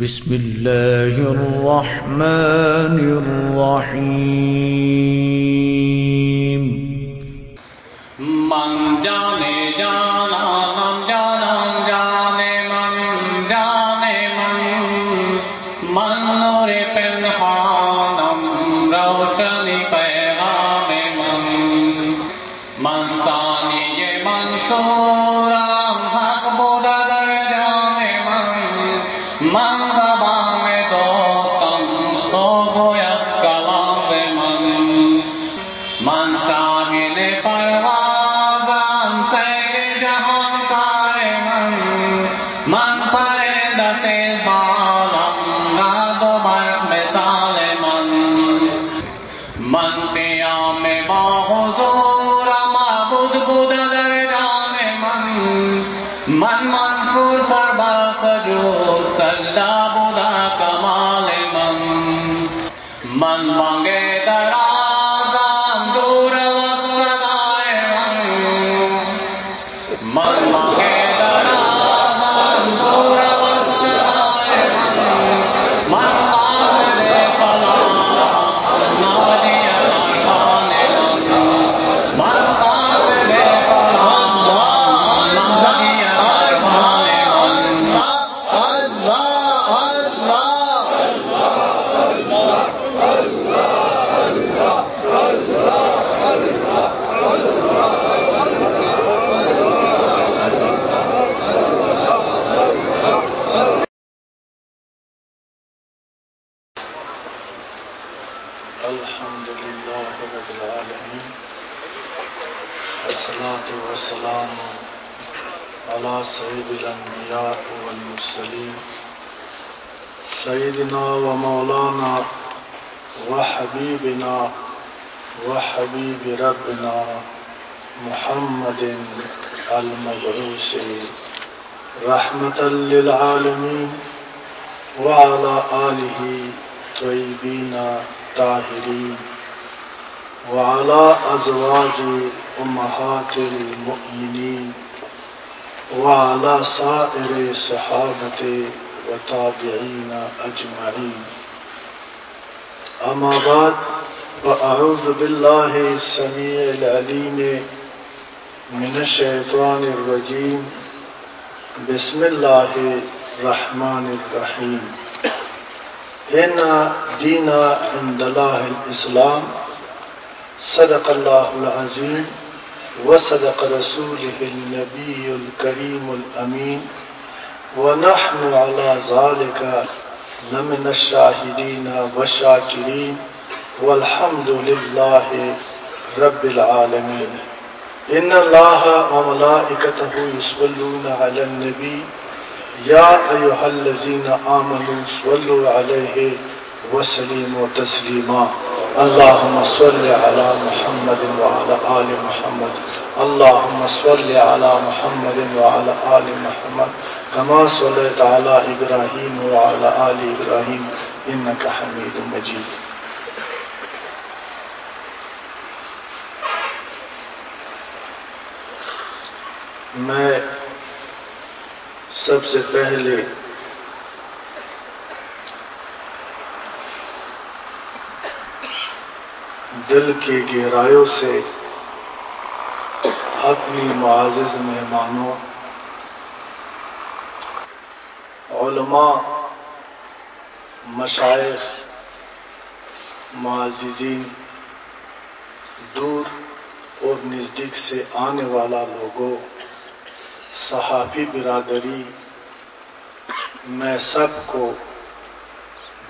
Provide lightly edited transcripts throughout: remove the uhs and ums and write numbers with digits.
بسم الله الرحمن الرحيم. من جانے جانا ہم جانا جانے من جانے من نور پنہانم روشنی پیغام من ثانی منصورم حق بودا در جانے من زبان میں دوستم تو گوید کلام سے من شامل پروازم سیر جہان کار من پرندہ تیز بالم رعد و برق مثال من قیام با حضور معبود بودا در جان من منصور سر با سجود سجدہ بودا کمال من مانگے درازم دور وقت صدائے من مانگے درازم دور وقت صدائے من قاصد فلاح نادی ارمان من قاصد فلاح نادی ارمان الحمد لله رب العالمين الصلاة والسلام على سيد الأنبياء والمرسلين سيدنا ومولانا وحبيبنا وحبيب ربنا محمد المبعوث رحمة للعالمين وعلى آله طيبين طاهرين وعلى أزواج أمهات المؤمنين وعلى سائر صحابة وتابعين أجمعين. أما بعد فأعوذ بالله السميع العليم من الشيطان الرجيم. بسم الله الرحمن الرحيم. إن دين عند الله الإسلام. صدق الله العظيم وصدق رسوله النبي الكريم الأمين ونحن على ذلك لمن الشاهدين والشاكرين والحمد لله رب العالمين. إن الله وملائكته يصلون على النبي يا أيها الذين آمنوا صلوا عليه وسلموا تسليما. اللهم صل على محمد وعلى آل محمد. اللهم صل على محمد وعلى آل محمد كما صليت على إبراهيم وعلى آل إبراهيم إنك حميد مجيد. میں سب سے پہلے دل کی گہرائیوں سے اپنی معزز مہمانوں علماء مشائخ معززین دور اور نزدیک سے آنے والا لوگوں صحافی برادری میں سب کو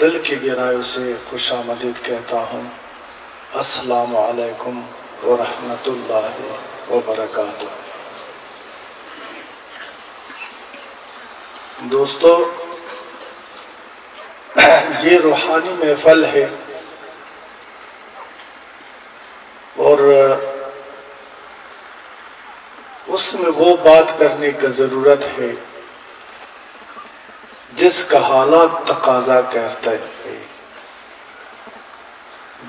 دل کی گہرائیوں سے خوش آمدید کہتا ہوں. السلام علیکم ورحمۃ اللہ وبرکاتہ. دوستو یہ روحانی محفل ہے اور اس میں وہ بات کرنے کا ضرورت ہے جس کا حالات تقاضا کرتا ہے،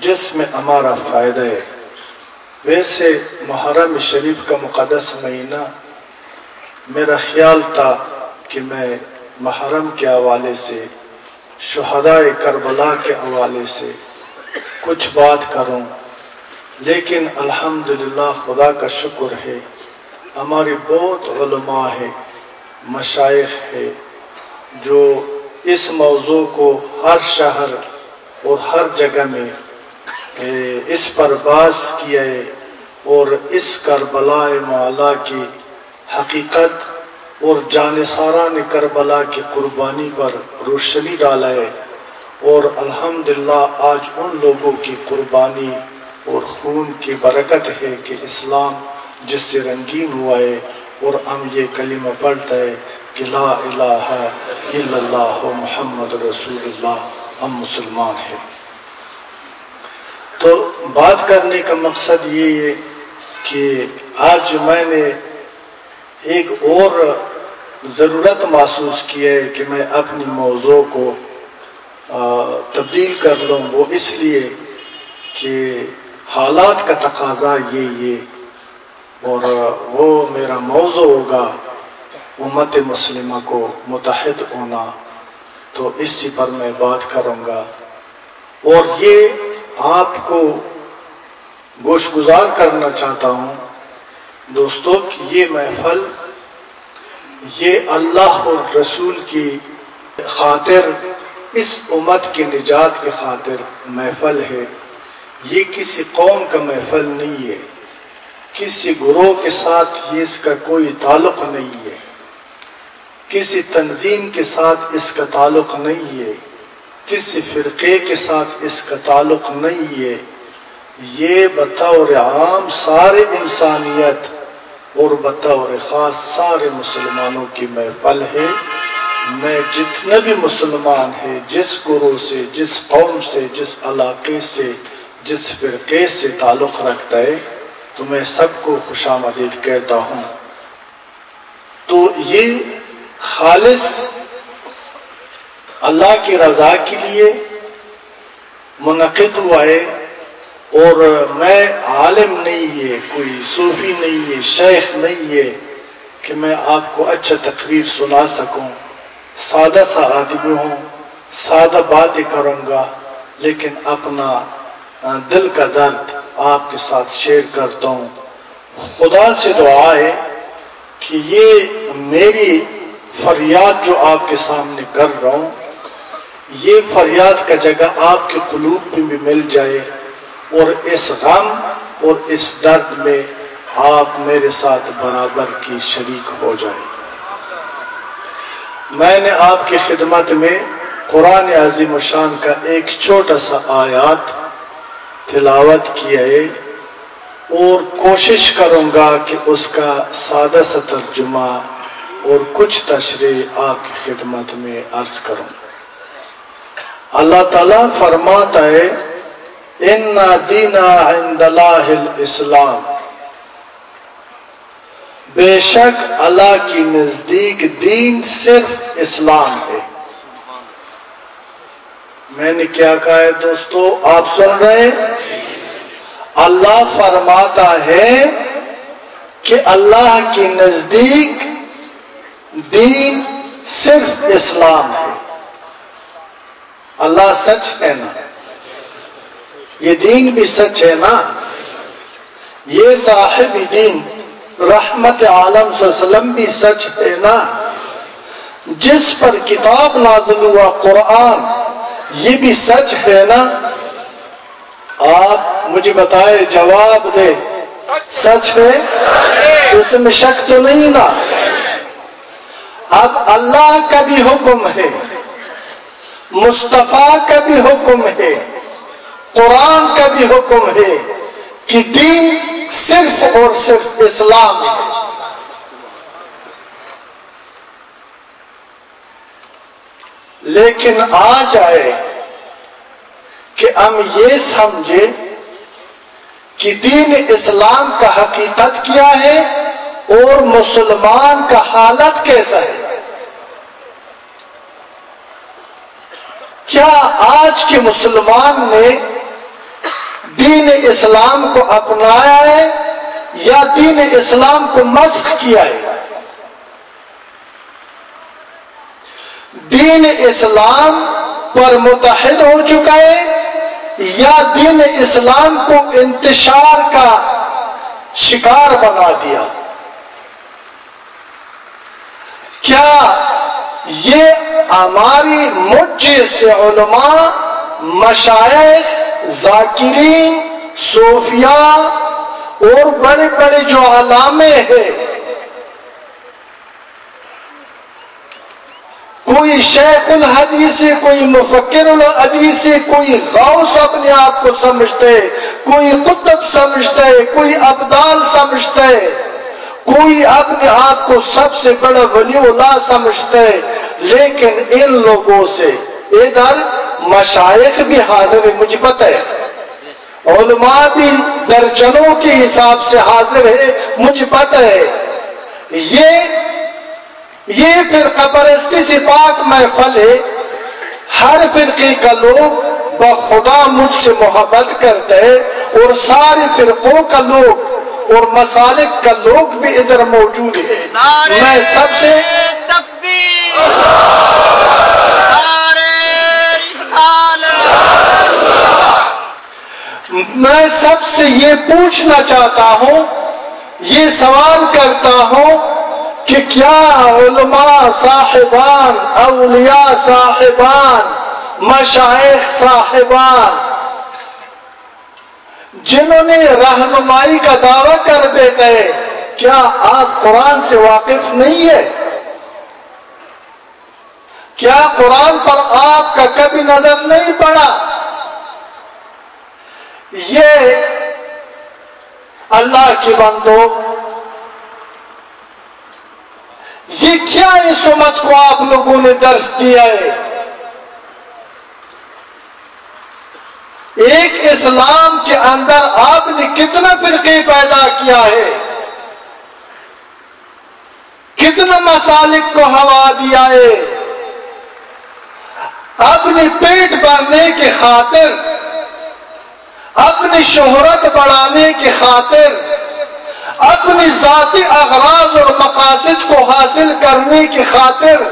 جس میں ہمارا فائدہ ہے. ویسے محرم شریف کا مقدس مہینہ میرا خیال تھا کہ میں محرم کے حوالے سے شہدائے کربلا کے حوالے سے کچھ بات کروں، لیکن الحمدللہ خدا کا شکر ہے ہماری بہت علماء ہے، مشائخ ہے، جو اس موضوع کو ہر شہر اور ہر جگہ میں اس پر بحث کیا ہے اور اس کربلا معلیٰ کی حقیقت اور جانثاران کربلا کی قربانی پر روشنی ڈالا ہے، اور الحمدللہ آج ان لوگوں کی قربانی اور خون کی برکت ہے کہ اسلام جس سے رنگین ہوا ہے اور ہم یہ کلمہ پڑھتا ہے کہ لا الہ الا اللہ محمد رسول اللہ، ہم مسلمان ہیں۔ تو بات کرنے کا مقصد یہ ہے کہ آج میں نے ایک اور ضرورت محسوس کی ہے کہ میں اپنی موضوع کو تبدیل کر لوں، وہ اس لیے کہ حالات کا تقاضا یہ اور وہ میرا موضوع ہوگا امت مسلمہ کو متحد ہونا، تو اسی پر میں بات کروں گا۔ اور یہ آپ کو گوشگزار کرنا چاہتا ہوں دوستو کہ یہ محفل یہ اللہ اور رسول کی خاطر، اس امت کی نجات کی خاطر محفل ہے، یہ کسی قوم کا محفل نہیں ہے، کسی گروہ کے ساتھ یہ اس کا کوئی تعلق نہیں ہے، کسی تنظیم کے ساتھ اس کا تعلق نہیں ہے، کسی فرقے کے ساتھ اس کا تعلق نہیں ہے، یہ بطور عام سارے انسانیت اور بطور خاص سارے مسلمانوں کی محفل ہے۔ میں جتنے بھی مسلمان ہیں، جس گروہ سے، جس قوم سے، جس علاقے سے، جس فرقے سے تعلق رکھتا ہے، تو میں سب کو خوش آمدید کہتا ہوں۔ تو یہ خالص اللہ کی رضا کے لیے منعقد ہوا ہے، اور میں عالم نہیں ہے، کوئی صوفی نہیں ہے، شیخ نہیں ہے کہ میں آپ کو اچھا تقریر سنا سکوں۔ سادہ سا آدمی ہوں، سادہ باتیں کروں گا، لیکن اپنا دل کا درد آپ کے ساتھ شیئر کرتا ہوں۔ خدا سے دعا ہے کہ یہ میری فریاد جو آپ کے سامنے کر رہا ہوں، یہ فریاد کا جگہ آپ کے قلوب میں بھی مل جائے، اور اس غم اور اس درد میں آپ میرے ساتھ برابر کی شریک ہو جائے۔ میں نے آپ کی خدمت میں قرآن عظیم الشان کا ایک چھوٹا سا آیات تلاوت کیا ہے، اور کوشش کروں گا کہ اس کا سادہ سا ترجمہ اور کچھ تشریح آپ کی خدمت میں عرض کروں۔ اللہ تعالیٰ فرماتا ہے اِنَّ دِينَ عِنْدَ اللَّهِ الْإِسْلَامِ، بے شک اللہ کی نزدیک دین صرف اسلام ہے۔ میں نے کیا کہا ہے دوستو، آپ سن رہے ہیں؟ اللہ فرماتا ہے کہ اللہ کی نزدیک دین صرف اسلام ہے۔ اللہ سچ ہے نا، یہ دین بھی سچ ہے نا، یہ صاحب دین رحمت عالم صلی اللہ علیہ وسلم بھی سچ ہے نا، جس پر کتاب نازل ہوا قرآن یہ بھی سچ ہے نا۔ آپ مجھے بتائے، جواب دے، سچ ہے؟ اس میں شک تو نہیں نا؟ اب اللہ کا بھی حکم ہے، مصطفیٰ کا بھی حکم ہے، قرآن کا بھی حکم ہے کہ دین صرف اور صرف اسلام ہے۔ لیکن آ جائے کہ ہم یہ سمجھے کہ دین اسلام کا حقیقت کیا ہے اور مسلمان کا حالت کیسا ہے۔ کیا آج کے مسلمان نے دین اسلام کو اپنایا ہے یا دین اسلام کو مسخ کیا ہے؟ دین اسلام پر متحد ہو چکا ہے یا دین اسلام کو انتشار کا شکار بنا دیا؟ کیا یہ ہماری مجلس علماء، مشائخ، ذاکرین، صوفیاء اور بڑے بڑے جو علامے ہیں، کوئی شیخ الحدیث ہے، کوئی مفکر الحدیث ہے، کوئی غوث اپنے آپ کو سمجھتے ہے، کوئی قطب سمجھتا ہے، کوئی ابدال سمجھتا ہے، کوئی اپنے آپ کو سب سے بڑا ولی اللہ سمجھتا ہے، لیکن ان لوگوں سے ادھر مشائخ بھی حاضر ہے، مجھے پتہ ہے، علماء بھی درجنوں کے حساب سے حاضر ہے، مجھے پتہ ہے، یہ فرقہ پرستی سے پاک محفل ہے۔ ہر فرقے کا لوگ بخدا مجھ سے محبت کرتے ہیں اور سارے فرقوں کا لوگ اور مسالک کا لوگ بھی ادھر موجود ہے۔ میں سب سے یہ پوچھنا چاہتا ہوں، یہ سوال کرتا ہوں کہ کیا علماء صاحبان، اولیاء صاحبان، مشائخ صاحبان جنہوں نے رہنمائی کا دعویٰ کر بیٹھے، کیا آپ قرآن سے واقف نہیں ہے؟ کیا قرآن پر آپ کا کبھی نظر نہیں پڑا؟ یہ اللہ کے بندو، یہ کیا اس امت کو آپ لوگوں نے درس دیا ہے؟ ایک اسلام کے اندر آپ نے کتنا فرقے پیدا کیا ہے، کتنا مسالک کو ہوا دیا ہے، اپنی پیٹ بھرنے کی خاطر، اپنی شہرت بڑھانے کی خاطر، اپنی ذاتی اغراض اور مقاصد کو حاصل کرنے کی خاطر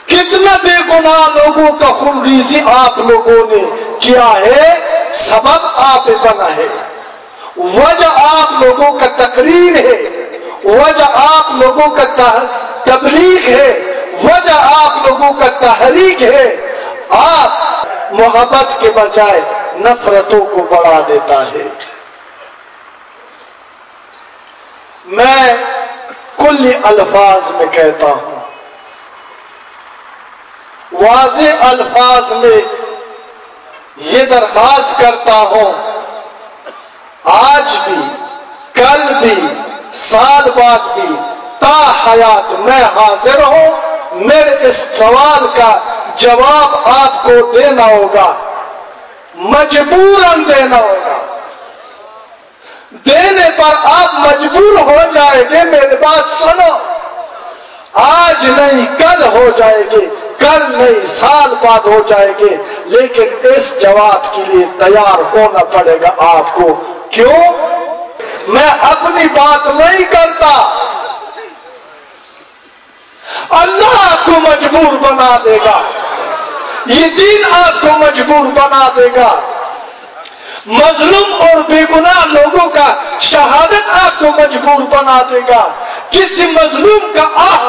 کتنا بے گناہ لوگوں کا خونریزی آپ لوگوں نے کیا ہے، سبب آپ بنا ہے، وجہ آپ لوگوں کا تقریر ہے، وجہ آپ لوگوں کا تبلیغ ہے، وجہ آپ لوگوں کا تحریک ہے۔ آپ محبت کے بجائے نفرتوں کو بڑھا دیتا ہے۔ میں کل الفاظ میں کہتا ہوں، واضح الفاظ میں یہ درخواست کرتا ہوں، آج بھی، کل بھی، سال بعد بھی، تا حیات میں حاضر ہوں۔ میرے اس سوال کا جواب آپ کو دینا ہوگا، مجبوراً دینا ہوگا۔ دینے پر آپ مجبور ہو جائیں گے، میرے بات سنو، آج نہیں کل ہو جائے گے، کل نہیں سال بعد ہو جائے گے، لیکن اس جواب کے لیے تیار ہونا پڑے گا آپ کو۔ کیوں؟ میں اپنی بات نہیں کرتا، اللہ آپ کو مجبور بنا دے گا، یہ دین آپ کو مجبور بنا دے گا۔ مظلوم اور بے گناہ لوگوں کا شہادت آپ کو مجبور بنا دے گا۔ کسی مظلوم کا آہ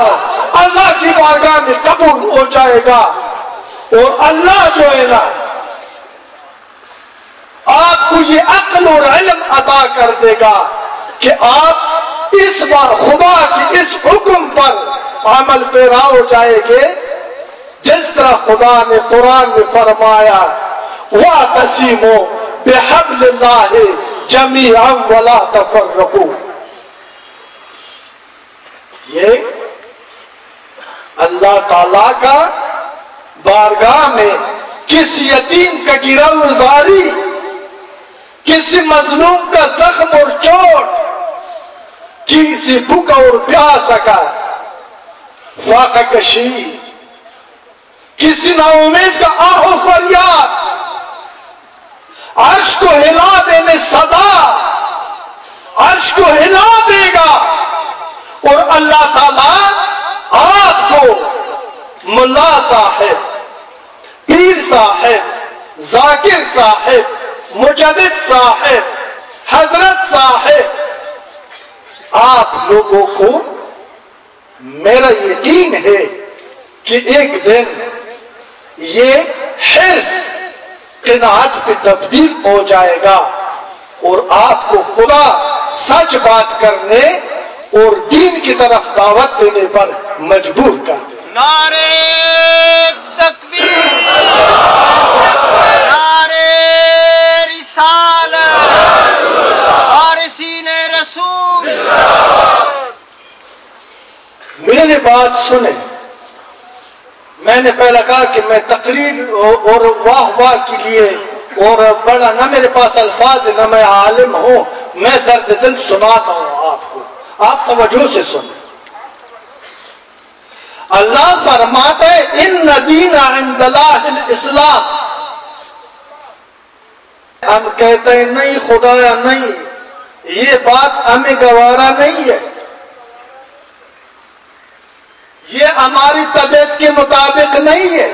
اللہ کی بارگاہ میں قبول ہو جائے گا، اور اللہ جو ہے نا آپ کو یہ عقل اور علم عطا کر دے گا کہ آپ اس بار خدا کی اس حکم پر عمل پیرا ہو جائے گے، جس طرح خدا نے قرآن میں فرمایا وَاعْتَصِمُوا بِحَبْلِ اللَّهِ جَمِيعًا وَلَا تَفَرَّقُوا۔ یہ اللہ تعالیٰ کا بارگاہ میں کسی یتیم کا گرفتاری، کسی مظلوم کا زخم اور چوٹ، کسی بھوکا اور پیاسا کا فاقہ کشی، کسی نا امید کا آہ و فریاد، عرش کو ہلا دینے صدا، عرش کو ہلا دے گا، اور اللہ تعالیٰ آپ کو ملا صاحب، پیر صاحب، ذاکر صاحب، مجدد صاحب، حضرت صاحب، آپ لوگوں کو میرا یقین ہے کہ ایک دن یہ حرص قناعت پہ تبدیل ہو جائے گا اور آپ کو خدا سچ بات کرنے اور دین کی طرف دعوت دینے پر مجبور کر دے. نعرے تکبیر، نعرے رسالت، وارثین رسول. میری بات سنیں. میں نے پہلا کہا کہ میں تقریر اور واہ واہ کے لیے اور بڑا نہ میرے پاس الفاظ نہ میں عالم ہوں، میں درد دل سناتا ہوں آپ کو. آپ توجہ سے سنیں. اللہ فرماتا ہے ان دین عند اللہ الاسلام. ہم کہتے ہیں نہیں خدایا نہیں، یہ بات ہمیں گوارا نہیں ہے، یہ ہماری طبیعت کے مطابق نہیں ہے،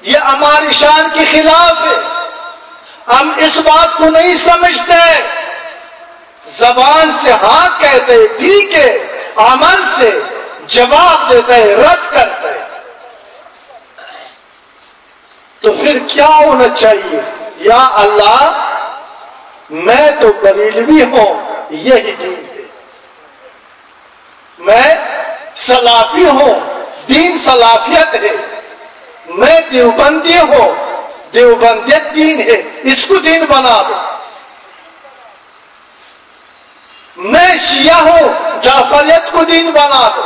یہ ہماری شان کے خلاف ہے، ہم اس بات کو نہیں سمجھتے. زبان سے ہاں کہتے ٹھیک ہے، عمل سے جواب دیتے ہیں، رد کرتے ہیں. تو پھر کیا ہونا چاہیے؟ یا اللہ میں تو بریلوی ہوں، یہی دین ہے. میں سلافی ہوں، دین سلافیت ہے. میں دیوبندی ہوں، دیوبندیت دین ہے، اس کو دین بنا دو. میں شیعہ ہوں، جعفریت کو دین بنا دو.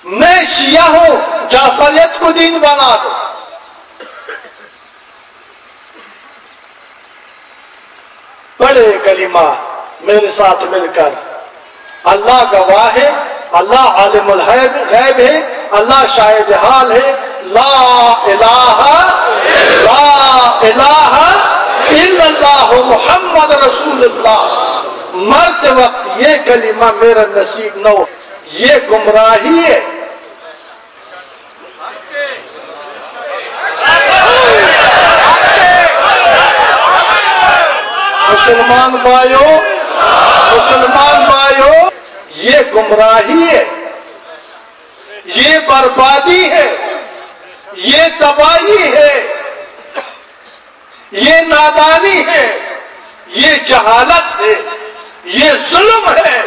میں شیعہ ہوں، جعفریت کو دین بنا دو. بڑے کلمہ میرے ساتھ مل کر. اللہ گواہ ہے، اللہ عالم الغیب ہے، اللہ شاہد حال ہے. لا الہ الا اللہ محمد رسول اللہ. مرتے وقت یہ کلمہ میرا نصیب نہ ہو، یہ گمراہی ہے. مسلمان بھائیو، یہ گمراہی ہے، یہ بربادی ہے، یہ تباہی ہے، یہ نادانی ہے، یہ جہالت ہے، یہ ظلم ہے.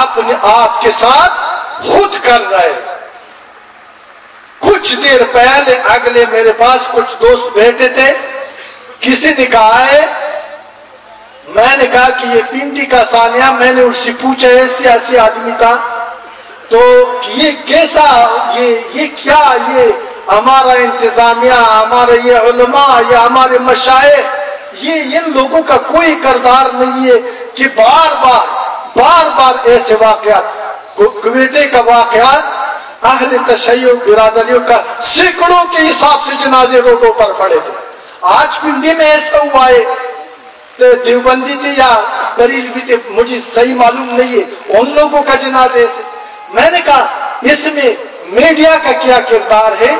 اپنے آپ کے ساتھ خود کر رہے. کچھ دیر پہلے اگلے میرے پاس کچھ دوست بیٹھے تھے، کسی نے کہا ہے، میں نے کہا کہ یہ پنڈی کا ثانیہ. میں نے اس سے پوچھا ہے، سیاسی آدمی تھا، تو یہ کیسا، یہ کیا، یہ ہمارا انتظامیہ، ہمارے یہ علماء، یہ ہمارے مشائخ، یہ ان لوگوں کا کوئی کردار نہیں ہے کہ بار بار ایسے واقعات. کویٹے کا واقعات اہل تشیع برادریوں کا سینکڑوں کے حساب سے جنازے روڈوں پر پڑے تھے. آج پنڈی میں ایسا ہوا ہے، دیوبندی تھے یا بریلوی تھے مجھے صحیح معلوم نہیں ہے، ان لوگوں کا جنازے سے. میں نے کہا اس میں میڈیا کا کیا کردار ہے،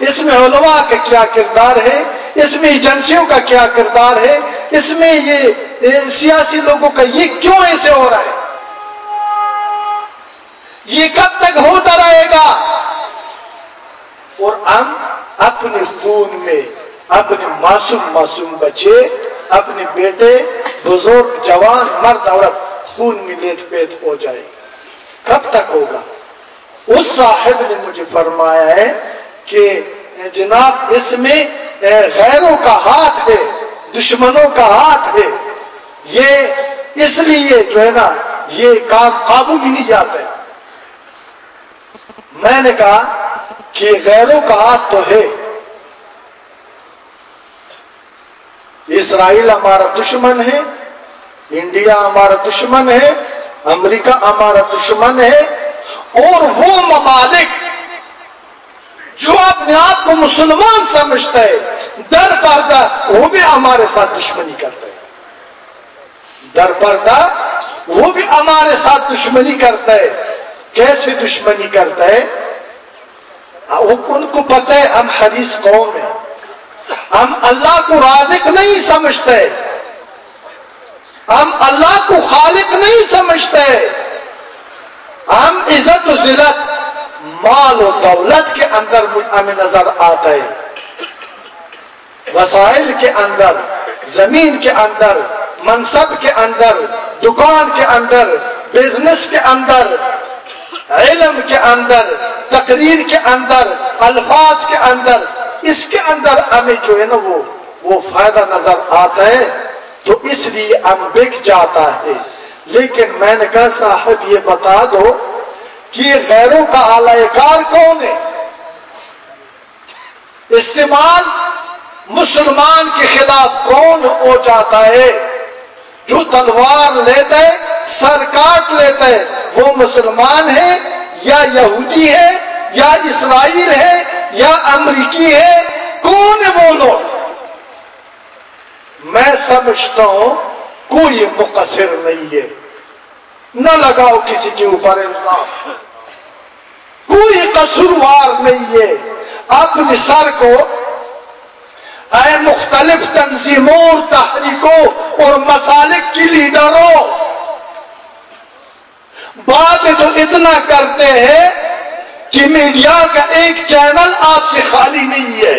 اس میں علماء کا کیا کردار ہے، اس میں ایجنسیوں کا کیا کردار ہے، اس میں یہ سیاسی لوگوں کا، یہ کیوں ایسے ہو رہا ہے؟ یہ کب تک ہوتا رہے گا؟ اور ہم اپنے خون میں اپنے معصوم بچے، اپنے بیٹے، بزرگ، جوان، مرد، عورت خون میں لیت پیت ہو جائے گا. کب تک ہوگا؟ اس صاحب نے مجھے فرمایا ہے کہ جناب اس میں غیروں کا ہاتھ ہے، دشمنوں کا ہاتھ ہے. یہ اس لیے جو ہے نا یہ کام قابو بھی نہیں جاتا ہے. میں نے کہا کہ غیروں کا ہاتھ تو ہے. اسرائیل ہمارا دشمن ہے، انڈیا ہمارا دشمن ہے، امریکہ ہمارا دشمن ہے، اور وہ ممالک جو اپنے آپ کو مسلمان سمجھتا ہے در پردہ وہ بھی ہمارے ساتھ دشمنی کرتے ہیں. در پردہ وہ بھی ہمارے ساتھ دشمنی کرتا ہے. کیسے دشمنی کرتا ہے؟ ان کو پتہ ہے ہم حدیث قوم ہیں, ہم اللہ کو رازق نہیں سمجھتے, ہم اللہ کو خالق نہیں سمجھتے, ہم عزت و ذلت مال و دولت کے اندر ہمیں نظر آتا ہے, وسائل کے اندر, زمین کے اندر, منصب کے اندر, دکان کے اندر, بزنس کے اندر, علم کے اندر, تقریر کے اندر, الفاظ کے اندر, اس کے اندر ہمیں جو ہے نا وہ فائدہ نظر آتا ہے, تو اس لیے ہم بک جاتا ہے. لیکن میں نے کہا صاحب یہ بتا دو کہ غیروں کا اعلی کار کون ہے؟ استعمال مسلمان کے خلاف کون ہو جاتا ہے؟ جو تلوار لیتا ہے, سر کاٹ لیتا ہے, وہ مسلمان ہے یا یہودی ہے یا اسرائیل ہے یا امریکی ہے؟ کون ہے وہ لوگ؟ میں سمجھتا ہوں کوئی مقصر نہیں ہے, نہ لگاؤ کسی کے اوپر الزام, کوئی قصوروار نہیں ہے. اپنے سر کو اے مختلف تنظیموں اور تحریکوں اور مسالک کی لیڈروں, بات تو اتنا کرتے ہیں کہ میڈیا کا ایک چینل آپ سے خالی نہیں ہے,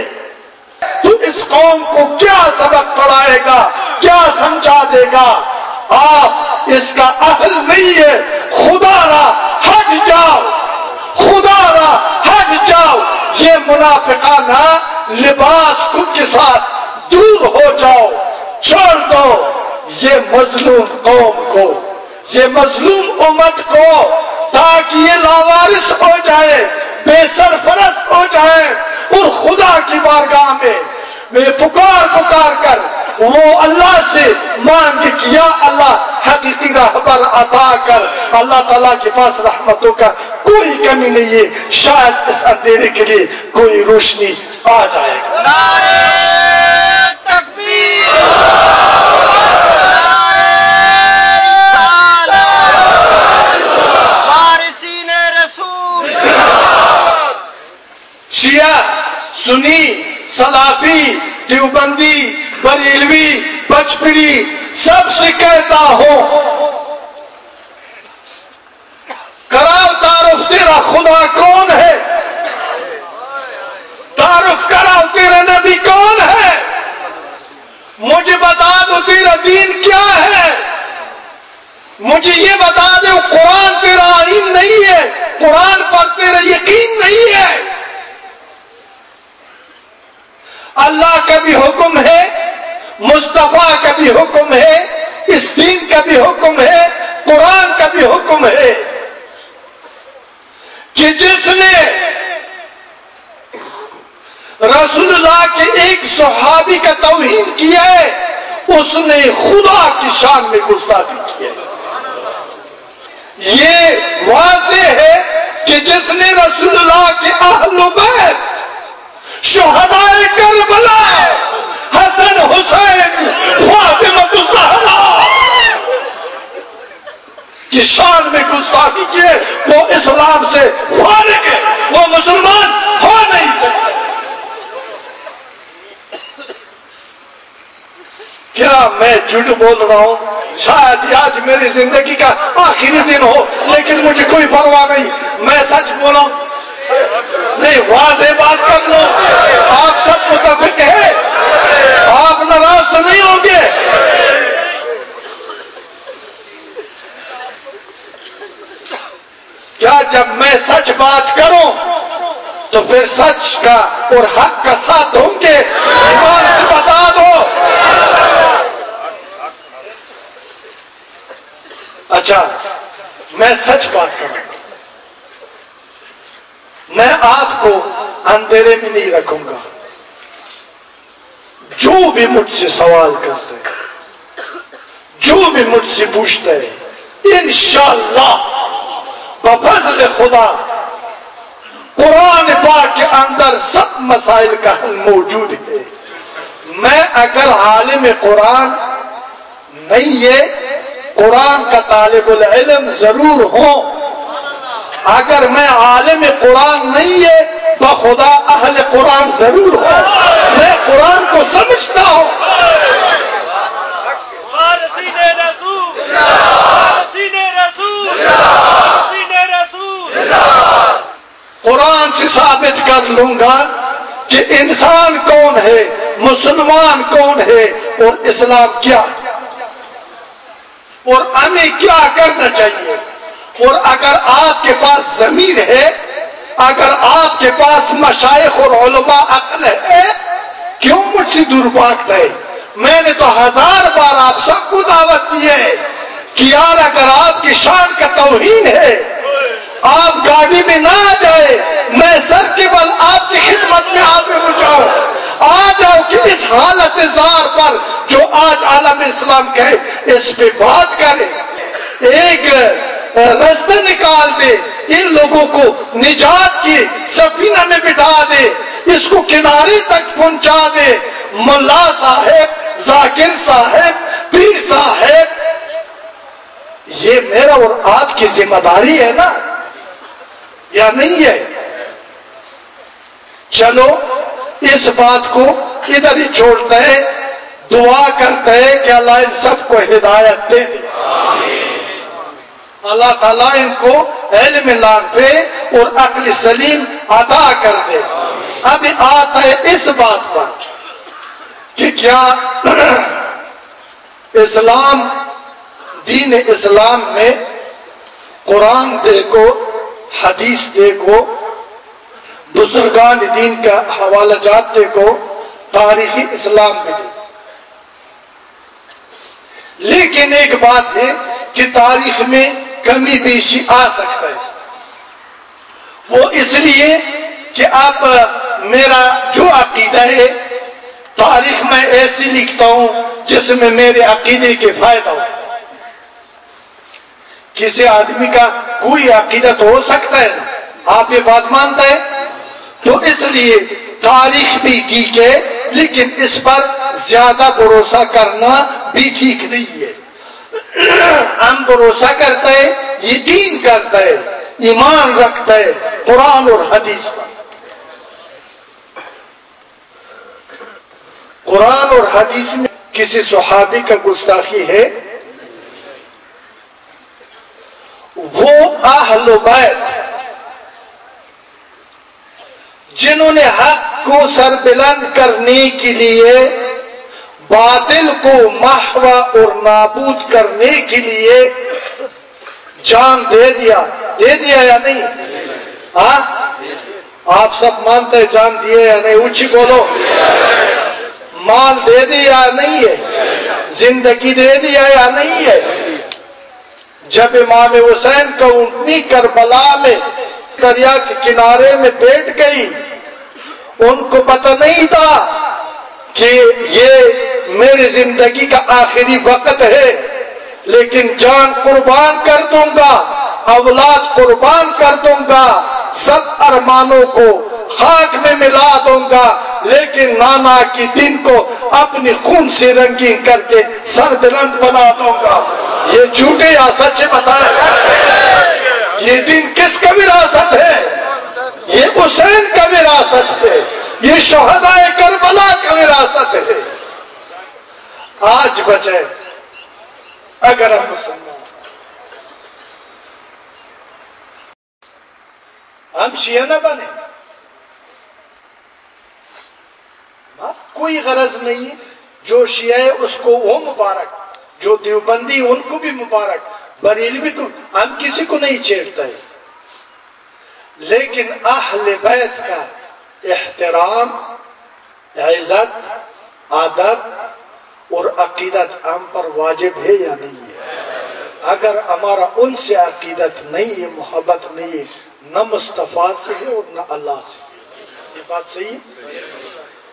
تو اس قوم کو کیا سبق پڑھائے گا, کیا سمجھا دے گا؟ آپ اس کا اہل نہیں ہے. خدا را ہٹ جاؤ, خدا را ہٹ جاؤ, یہ منافقانہ لباس خود کے ساتھ دور ہو جاؤ, چھوڑ دو یہ مظلوم قوم کو, یہ مظلوم امت کو, تاکہ یہ لاوارث ہو جائے, بے سرپرست ہو جائے, اور خدا کی بارگاہ میں پکار کر وہ اللہ سے مانگے کہ یا اللہ حقیقی رہبر عطا کر. اللہ تعالیٰ کے پاس رحمتوں کا کوئی کمی نہیں ہے, شاید اس اندھیرے کے لیے کوئی روشنی آ جائے گا. نعرہ تکبیر, وارثین رسول. شیعہ, سنی, سلافی, دیوبندی, بریلوی, بجپری, سب سے کہتا ہوں کراؤ تعارف تیرا خدا کون ہے, تعارف کراؤ تیرا نبی کون ہے, مجھے بتا دو تیرا دین کیا ہے, مجھے یہ بتا دو قرآن تیرا آئین نہیں ہے, قرآن پر تیرا یقین نہیں ہے. اللہ کا بھی حکم ہے, مصطفیٰ کا بھی حکم ہے, اس دین کا بھی حکم ہے, قرآن کا بھی حکم ہے کہ جس نے رسول اللہ کے ایک صحابی کا توہین کیا ہے اس نے خدا کی شان میں گستاخی کی ہے. یہ واضح ہے کہ جس نے رسول اللہ کے اہل و بیت, شہدائے کربلا, حسن حسین, فاطمہ الزہرا کی شان میں گستاخی کی ہے, وہ اسلام سے فارغ ہے, وہ مسلمان ہو نہیں سکتا. کیا میں جھوٹ بول رہا ہوں؟ شاید آج میری زندگی کا آخری دن ہو, لیکن مجھے کوئی پرواہ نہیں, میں سچ بولا ہوں. نہیں, واضح بات کر لو, آپ سب متفق ہیں, آپ ناراض تو نہیں ہوں گے؟ کیا جب میں سچ بات کروں تو پھر سچ کا اور حق کا ساتھ دوں گے؟ ایمان سے بتا دو. اچھا, میں سچ بات کروں, میں آپ کو اندھیرے میں نہیں رکھوں گا. جو بھی مجھ سے سوال کرتے ہیں, جو بھی مجھ سے پوچھتے ہیں, انشاءاللہ بفضل خدا قرآن پاک کے اندر سب مسائل کا حل موجود ہے. میں اگر عالم قرآن نہیں ہے قرآن کا طالب العلم ضرور ہوں. اگر میں عالم قرآن نہیں ہے بخدا اہل قرآن ضرور ہوں. میں قرآن کو سمجھتا ہوں. قرآن سے ثابت کر لوں گا کہ انسان کون ہے, مسلمان کون ہے اور اسلام کیا ہے اور ہمیں کیا کرنا چاہیے. اور اگر آپ کے پاس ضمیر ہے, اگر آپ کے پاس مشائخ اور علماء عقل ہے, کیوں مجھ سے دور بھاگتا ہے؟ میں نے تو 1000 بار آپ سب کو دعوت دی ہے کہ یار اگر آپ کی شان کا توہین ہے آپ گاڑی میں نہ آ جائے, میں سر کے بل آپ کی خدمت میں حاضر ہو جاؤں. آ جاؤ کہ اس حالت زار پر جو آج عالم اسلام کہے اس پہ بات کرے, ایک رستہ نکال دے, ان لوگوں کو نجات کی سفینہ میں بٹھا دے, اس کو کنارے تک پہنچا دے. ملا صاحب, ذاکر صاحب, پیر صاحب, یہ میرا اور آپ کی ذمہ داری ہے نا, یا نہیں ہے؟ چلو اس بات کو ادھر ہی چھوڑتے ہیں, دعا کرتے ہیں کہ اللہ ان سب کو ہدایت دے دے. اللہ تعالیٰ ان کو علم نافع اور عقل سلیم عطا کر دے. اب آتا ہے اس بات پر کہ کیا اسلام, دین اسلام میں قرآن دیکھو, حدیث دیکھو, بزرگان دین کا حوالہ جات دیکھو, تاریخی اسلام میں دیکھو. لیکن ایک بات ہے کہ تاریخ میں کمی بیشی آ سکتا ہے. وہ اس لیے کہ اب میرا جو عقیدہ ہے تاریخ میں ایسی لکھتا ہوں جس میں میرے عقیدے کے فائدہ ہو. کسی آدمی کا کوئی عقیدہ تو ہو سکتا ہے نا, آپ یہ بات مانتا ہے, تو اس لیے تاریخ بھی ٹھیک ہے لیکن اس پر زیادہ بھروسہ کرنا بھی ٹھیک نہیں ہے. ہم بھروسہ کرتا ہے, یقین کرتا ہے, ایمان رکھتا ہے قرآن اور حدیث پر. قرآن اور حدیث میں کسی صحابی کا گستاخی ہے, وہ اہل بیت جنہوں نے حق کو سربلند کرنے کے لیے, باطل کو محو اور نابود کرنے کے لیے جان دے دیا یا نہیں؟ ہاں آپ سب مانتے ہیں جان دیے یا نہیں؟ اونچی بولو. مال دے دیا یا نہیں ہے؟ زندگی دے دیا یا نہیں ہے؟ جب امام حسین کا اونٹنی کربلا میں دریا کے کنارے میں بیٹھ گئی, ان کو پتہ نہیں تھا کہ یہ میری زندگی کا آخری وقت ہے, لیکن جان قربان کر دوں گا, اولاد قربان کر دوں گا, سب ارمانوں کو خاک میں ملا دوں گا, لیکن نانا کی دن کو اپنی خون سے رنگین کر کے سر بلند بنا دوں گا. یہ جھوٹے یا سچے بتائیں؟ یہ دن کس کا وراثت ہے؟ یہ حسین کا وراثت ہے, یہ شہدائے کربلا کا وراثت ہے. آج بچے اگر ہم مسلمان, ہم شیعہ نہ بنے, کوئی غرض نہیں ہے. جو شیعہ ہے اس کو وہ مبارک, جو دیوبندی ان کو بھی مبارک, بریلوی کو, ہم کسی کو نہیں چھیڑتا ہے. لیکن اہل بیت کا احترام, عزت, ادب اور عقیدت ہم پر واجب ہے یا نہیں ہے؟ اگر ہمارا ان سے عقیدت نہیں ہے, محبت نہیں ہے, نہ مصطفیٰ سے ہے اور نہ اللہ سے. یہ بات صحیح ہے؟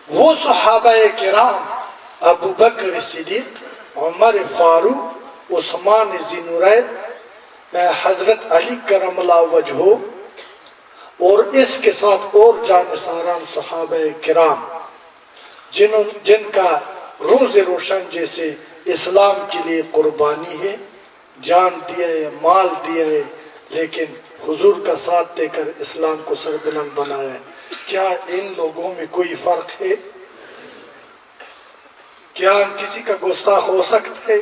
وہ صحابہ کرام, ابو بکر صدیق, عمر فاروق, عثمان ذی نورین, حضرت علی کرم اللہ وجہہ, اور اس کے ساتھ اور جانساران صحابہ کرام جن کا روز روشن جیسے اسلام کے لیے قربانی ہے, جان دیے، مال دیے، لیکن حضور کا ساتھ دے کر اسلام کو سربلند بنایا. کیا ان لوگوں میں کوئی فرق ہے؟ کیا ہم کسی کا گستاخ ہو سکتے ہیں؟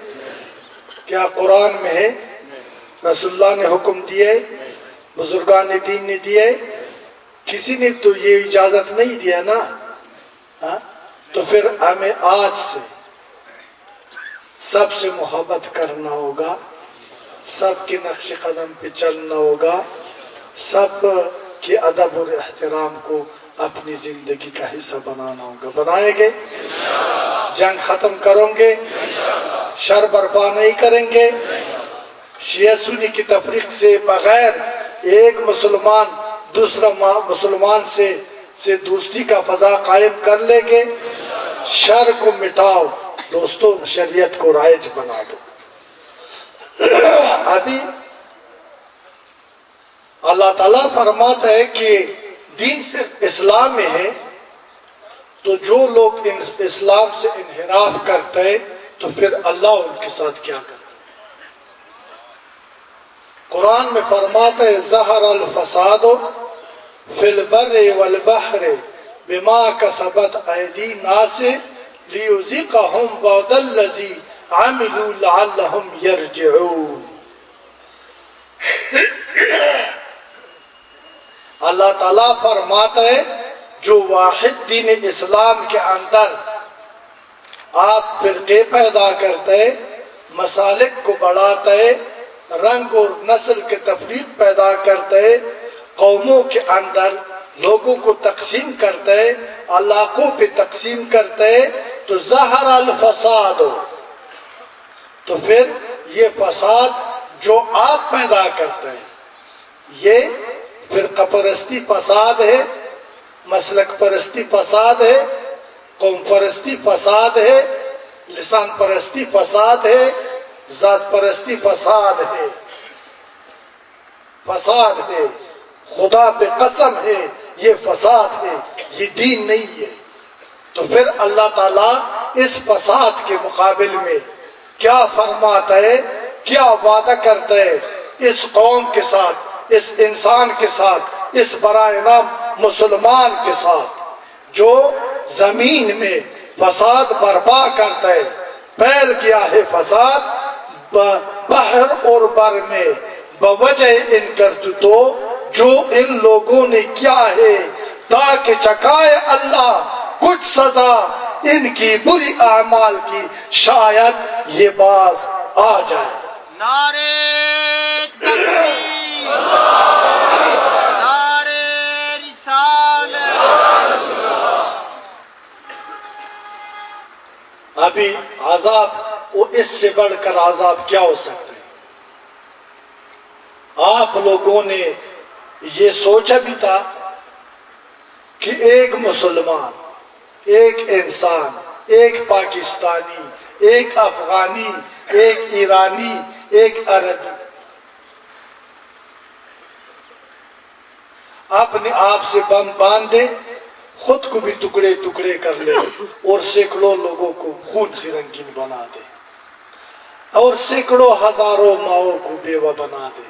کیا قرآن میں ہے؟ رسول اللہ نے حکم دیے، بزرگان دین نے دیے، کسی نے تو یہ اجازت نہیں دیا نا. تو پھر ہمیں آج سے سب سے محبت کرنا ہوگا، سب کے نقش قدم پہ چلنا ہوگا، سب کے ادب اور احترام کو اپنی زندگی کا حصہ بنانا ہوگا. بنائیں گے؟ جنگ ختم کریں گے؟ شر برپا نہیں کریں گے؟ شیعہ سنی کی تفریق سے بغیر ایک مسلمان دوسرا مسلمان سے دوستی کا فضا قائم کر لیں گے. شر کو مٹاؤ دوستو، شریعت کو رائج بنا دو. ابھی اللہ تعالیٰ فرماتا ہے کہ دین صرف اسلام میں ہے، تو جو لوگ اسلام سے انحراف کرتے ہیں تو پھر اللہ ان کے ساتھ کیا کرتا ہے؟ قرآن میں فرماتا ہے ظہر الفساد فی البر والبحر بما کسبت ایدی الناس لیذیقہم بعض الذی عملوا لعلہم یرجعون. اللہ تعالیٰ فرماتا ہے جو واحد دین اسلام کے اندر آپ فرقے پیدا کرتے ہیں، مسالک کو بڑھاتے ہیں، رنگ اور نسل کے تفریق پیدا کرتے ہیں، قوموں کے اندر لوگوں کو تقسیم کرتے ہیں، علاقوں پہ تقسیم کرتے ہیں، تو ظہر الفساد ہو. تو پھر یہ فساد جو آپ پیدا کرتے ہیں یہ فرقہ پرستی فساد ہے، مسلک پرستی فساد ہے، قوم پرستی فساد ہے، لسان پرستی فساد ہے، ذات پرستی فساد ہے. فساد ہے، خدا پہ قسم ہے یہ فساد ہے، یہ دین نہیں ہے. تو پھر اللہ تعالیٰ اس فساد کے مقابل میں کیا فرماتا ہے، کیا وعدہ کرتا ہے اس قوم کے ساتھ، اس انسان کے ساتھ، اس برائے نام مسلمان کے ساتھ جو زمین میں فساد برپا کرتا ہے. پھیل گیا ہے فساد بحر اور بر میں بوجہ ان کرتوتوں جو ان لوگوں نے کیا ہے، تاکہ چکائے اللہ کچھ سزا ان کی بری اعمال کی، شاید یہ باز آ جائے. نعرہ تکبیر، نعرہ رسالت. ابھی عذاب اس سے بڑھ کر عذاب کیا ہو سکتا ہے؟ آپ لوگوں نے یہ سوچا بھی تھا کہ ایک مسلمان، ایک انسان، ایک پاکستانی، ایک افغانی، ایک ایرانی، ایک عربی اپنے آپ سے بم باندھے، خود کو بھی ٹکڑے ٹکڑے کر لے اور سینکڑوں لوگوں کو خون سے رنگین بنا دے اور سینکڑوں ہزاروں ماؤں کو بیوہ بنا دے،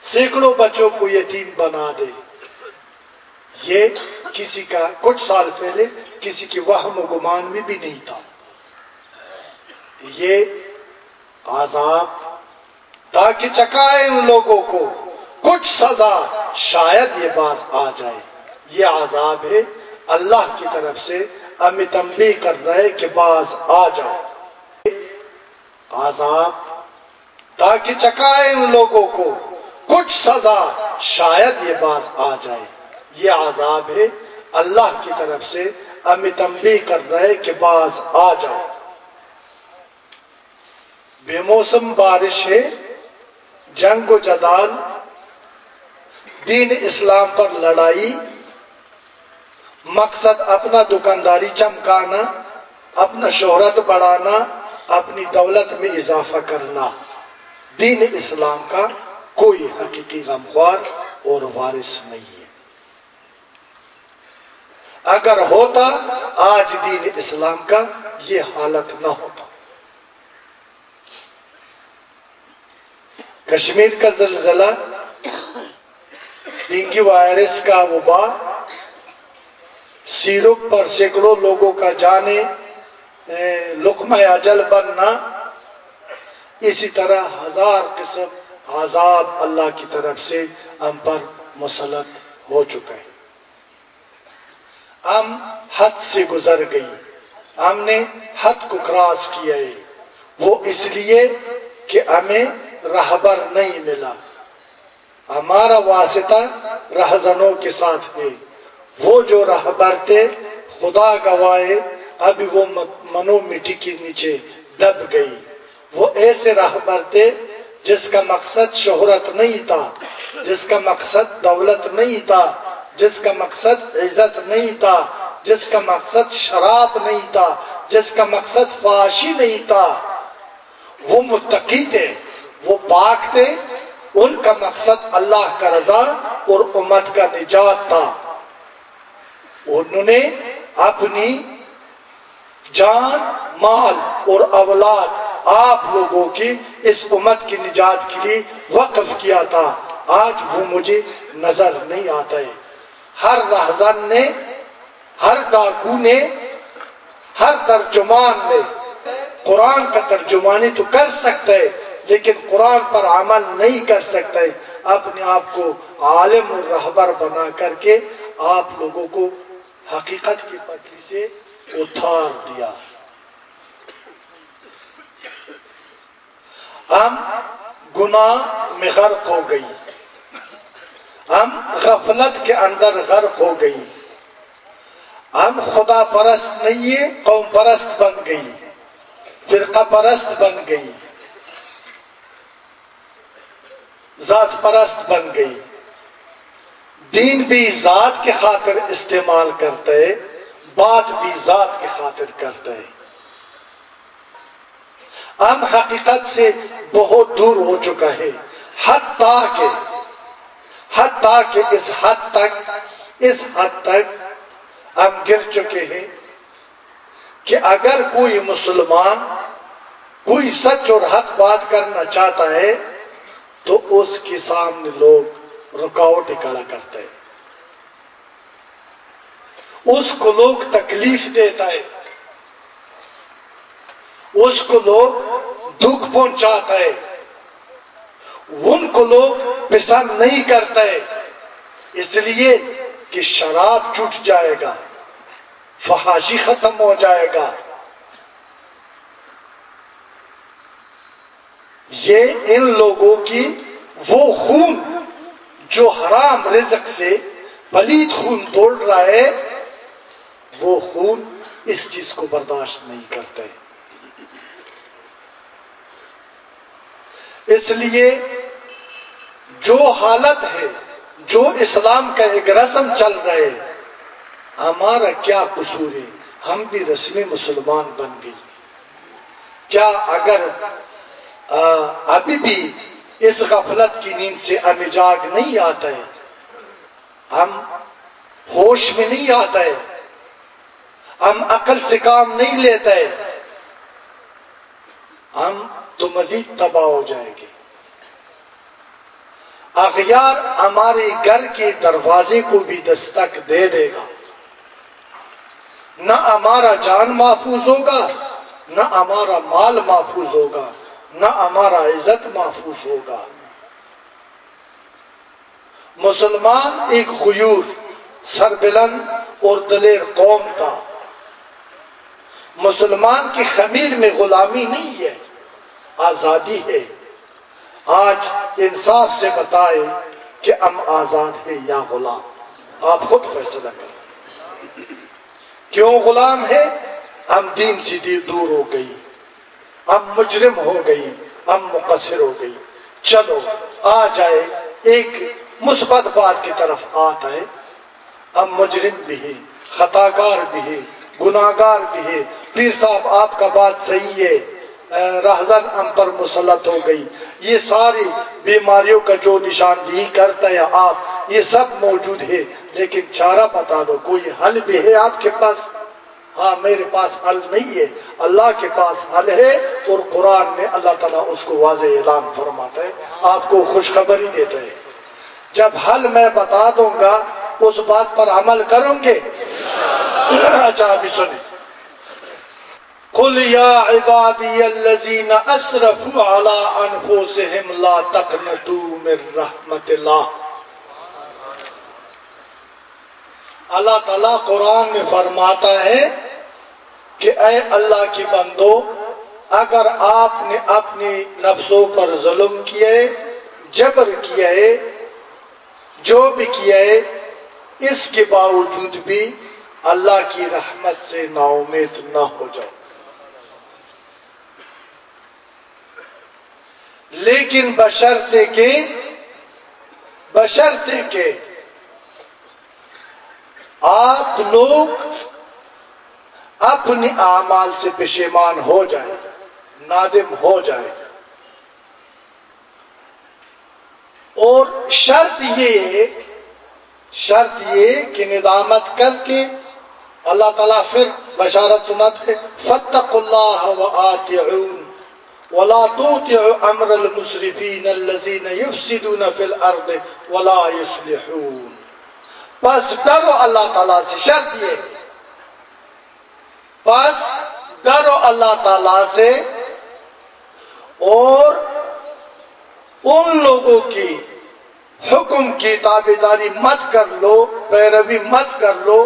سینکڑوں بچوں کو یتیم بنا دے. یہ کسی کا کچھ سال پہلے کسی کی وہم و گمان میں بھی نہیں تھا. یہ عذاب تاکہ چکائے ان لوگوں کو کچھ سزا، شاید یہ باز آ جائے. یہ عذاب ہے اللہ کی طرف سے، ہمیں تنبیہ کر رہے کہ باز آ جاؤ. عذاب تاکہ چکائے ان لوگوں کو کچھ سزا، شاید یہ باز آ جائے. یہ عذاب ہے اللہ کی طرف سے، ہمیں تنبیہ کر رہے کہ باز آ جاؤ. بے موسم بارش ہے، جنگ و جدال، دین اسلام پر لڑائی، مقصد اپنا دکانداری چمکانا، اپنا شہرت بڑھانا، اپنی دولت میں اضافہ کرنا. دین اسلام کا کوئی حقیقی غمخوار اور وارث نہیں ہے. اگر ہوتا آج دین اسلام کا یہ حالت نہ ہوتا. کشمیر کا زلزلہ، ڈینگی وائرس کا وبا، سیرپ پر سینکڑوں لوگوں کا جانے لقمہ اجل بننا، اسی طرح ہزار قسم عذاب اللہ کی طرف سے ہم پر مسلط ہو چکا ہے۔ ہم حد سے گزر گئی، ہم نے حد کو کراس کیا ہے، وہ اس لیے کہ ہمیں رہبر نہیں ملا، ہمارا واسطہ رہزنوں کے ساتھ ہے، وہ جو رہبر تھے خدا گواہے اب وہ منو مٹی کے نیچے دب گئی۔ وہ ایسے رہبر تھے جس کا مقصد شہرت نہیں تھا، جس کا مقصد دولت نہیں تھا، جس کا مقصد عزت نہیں تھا، جس کا مقصد شراب نہیں تھا، جس کا مقصد فحاشی نہیں تھا۔ وہ متقی تھے، وہ پاک تھے، ان کا مقصد اللہ کا رضا اور امت کا نجات تھا۔ انہوں نے اپنی جان، مال اور اولاد آپ لوگوں کی اس امت کی نجات کے لیے وقف کیا تھا۔ آج وہ مجھے نظر نہیں آتا ہے۔ ہر رہزن نے، ہر ڈاکو نے، ہر ترجمان نے قرآن کا ترجمانی تو کر سکتا ہے لیکن قرآن پر عمل نہیں کر سکتا ہے۔ اپنے آپ کو عالم اور رہبر بنا کر کے آپ لوگوں کو حقیقت کی پٹری سے اتار دیا۔ ہم گناہ میں غرق ہو گئی، ہم غفلت کے اندر غرق ہو گئی، ہم خدا پرست نہیں ہے، قوم پرست بن گئی، فرقہ پرست بن گئی، ذات پرست بن گئی۔ دین بھی ذات کے خاطر استعمال کرتا ہے، بات بھی ذات کے خاطر کرتا ہے۔ ہم حقیقت سے بہت دور ہو چکا ہے، حتیٰ کہ اس حد تک ہم گر چکے ہیں کہ اگر کوئی مسلمان کوئی سچ اور حق بات کرنا چاہتا ہے تو اس کے سامنے لوگ رکاوٹ کھڑا کرتے ہیں، اس کو لوگ تکلیف دیتا ہے، اس کو لوگ دکھ پہنچاتا ہے، ان کو لوگ پسند نہیں کرتے، اس لیے کہ شراب چھوٹ جائے گا، فحاشی ختم ہو جائے گا۔ یہ ان لوگوں کی وہ خون جو حرام رزق سے پلید خون دوڑ رہا ہے، وہ خون اس چیز کو برداشت نہیں کرتے۔ اس لیے جو حالت ہے، جو اسلام کا ایک رسم چل رہے، ہمارا کیا قصور ہے؟ ہم بھی رسمی مسلمان بن گئی۔ کیا اگر ابھی بھی اس غفلت کی نیند سے ہمیں جاگ نہیں آتا ہے، ہم ہوش میں نہیں آتا ہے، ہم عقل سے کام نہیں لیتا ہے، ہم تو مزید تباہ ہو جائے گے۔ اغیار ہمارے گھر کے دروازے کو بھی دستک دے دے گا، نہ ہمارا جان محفوظ ہوگا، نہ ہمارا مال محفوظ ہوگا، نہ ہمارا عزت محفوظ ہوگا۔ مسلمان ایک غیور، سربلند اور دلیر قوم تھا۔ مسلمان کی خمیر میں غلامی نہیں ہے، آزادی ہے۔ آج انصاف سے بتائے کہ ہم آزاد ہیں یا غلام، آپ خود فیصلہ کریں۔ کیوں غلام ہے؟ ہم دین سے دور ہو گئی، ہم مجرم ہو گئی، ہم مقصر ہو گئی۔ چلو آ جائے، ایک مثبت بات کی طرف آتا ہے، ہم مجرم بھی ہیں، خطاکار بھی ہیں، گناہگار بھی ہیں۔ پیر صاحب آپ کا بات صحیح ہے، رہزن ہم پر مسلط ہو گئی۔ یہ ساری بیماریوں کا جو نشاندہی کرتا ہے آپ، یہ سب موجود ہے، لیکن چارہ بتا دو، کوئی حل بھی ہے آپ کے پاس؟ ہاں میرے پاس حل نہیں ہے، اللہ کے پاس حل ہے، اور قرآن میں اللہ تعالیٰ اس کو واضح اعلان فرماتا ہے، آپ کو خوشخبری دیتا ہے۔ جب حل میں بتا دوں گا اس بات پر عمل کروں گے؟ اچھا ابھی سنیں، قُلْ يَا عِبَادِيَ الَّذِينَ أَسْرَفُوا عَلَىٰ أَنفُسِهِمْ لَا تَقْنَطُوا مِن رَحْمَتِ اللَّهِ۔ اللہ تعالیٰ قرآن میں فرماتا ہے کہ اے اللہ کی بندو، اگر آپ نے اپنی نفسوں پر ظلم کیا ہے، جبر کیا ہے، جو بھی کیا ہے، اس کے باوجود بھی اللہ کی رحمت سے نا امید نہ ہو جاؤ، لیکن بشرطے کہ آپ لوگ اپنے اعمال سے پشیمان ہو جائیں، نادم ہو جائیں، اور شرط یہ کہ ندامت کر کے اللہ تعالیٰ پھر بشارت سناتے ہیں، فَاتَّقُوا اللَّهَ وَآطِعُونِ وَلَا تُطِعُوا أَمْرَ الْمُسْرِفِينَ الَّذِينَ يُفْسِدُونَ فِي الْأَرْضِ وَلَا يُصْلِحُونَ۔ بس ڈرو اللہ تعالیٰ سے، شرط یہ، بس ڈرو اللہ تعالیٰ سے، اور ان لوگوں کی حکم کی تابعداری مت کر لو، پیروی مت کر لو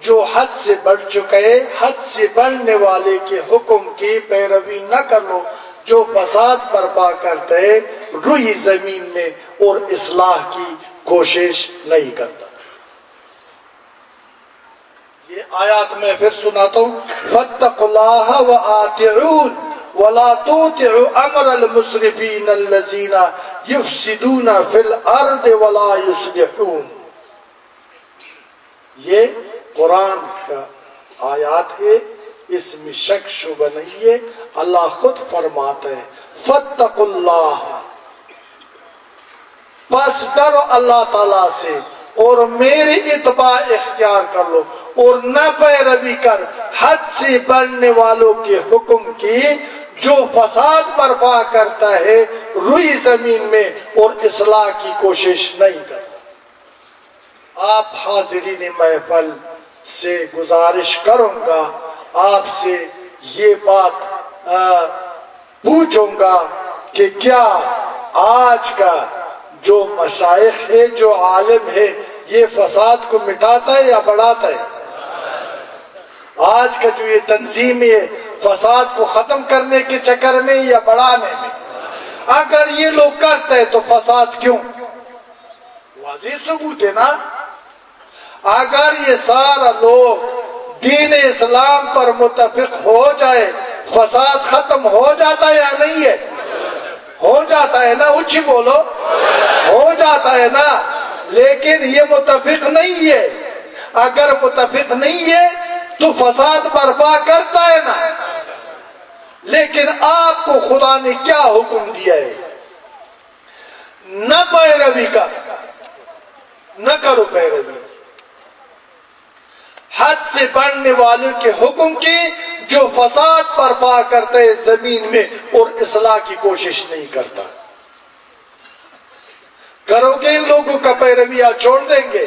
جو حد سے بڑھ چکے، حد سے بڑھنے والے کے حکم کی پیروی نہ کر لو، جو فساد برپا کرتے روئی زمین میں اور اصلاح کی کوشش نہیں کرتا۔ یہ آیات میں پھر سناتا ہوں، فَاتَّقُوا اللَّهَ وَآطِعُونِ وَلَا تُطِعُوا أَمْرَ الْمُسْرِفِينَ الَّذِينَ يُفْسِدُونَ فِي الْأَرْضِ وَلَا يُصْلِحُونَ۔ یہ قرآن کا آیات ہے، اس میں شک شبہ نہیں ہے، اللہ خود فرماتا ہے فَاتَّقُوا اللَّهَ، پس ڈرو اللہ تعالیٰ سے اور میری اتباع اختیار کر لو، اور نہ پیروی کر حد سے بڑھنے والوں کے حکم کی جو فساد برپا کرتا ہے روئی زمین میں اور اصلاح کی کوشش نہیں کرتا۔ آپ حاضرین محفل سے گزارش کروں گا، آپ سے یہ بات پوچھوں گا کہ کیا آج کا جو مشائخ ہے، جو عالم ہے، یہ فساد کو مٹاتا ہے یا بڑھاتا ہے؟ آج کا جو یہ تنظیم ہے، فساد کو ختم کرنے کے چکر میں یا بڑھانے میں؟ اگر یہ لوگ کرتے ہیں تو فساد کیوں؟ واضح ثبوت ہے نا۔ اگر یہ سارا لوگ دین اسلام پر متفق ہو جائے، فساد ختم ہو جاتا ہے یا نہیں ہے؟ ہو جاتا ہے نا، اچھی بولو، ہو جاتا ہے نا۔ لیکن یہ متفق نہیں ہے، اگر متفق نہیں ہے تو فساد برپا کرتا ہے نا۔ لیکن آپ کو خدا نے کیا حکم دیا ہے؟ نہ پیروی کر، نہ کرو پیروی حد سے بڑھنے والوں کے حکم کی جو فساد برپا کرتے ہیں زمین میں اور اصلاح کی کوشش نہیں کرتا۔ کرو گے ان لوگوں کا پیروی یا چھوڑ دیں گے؟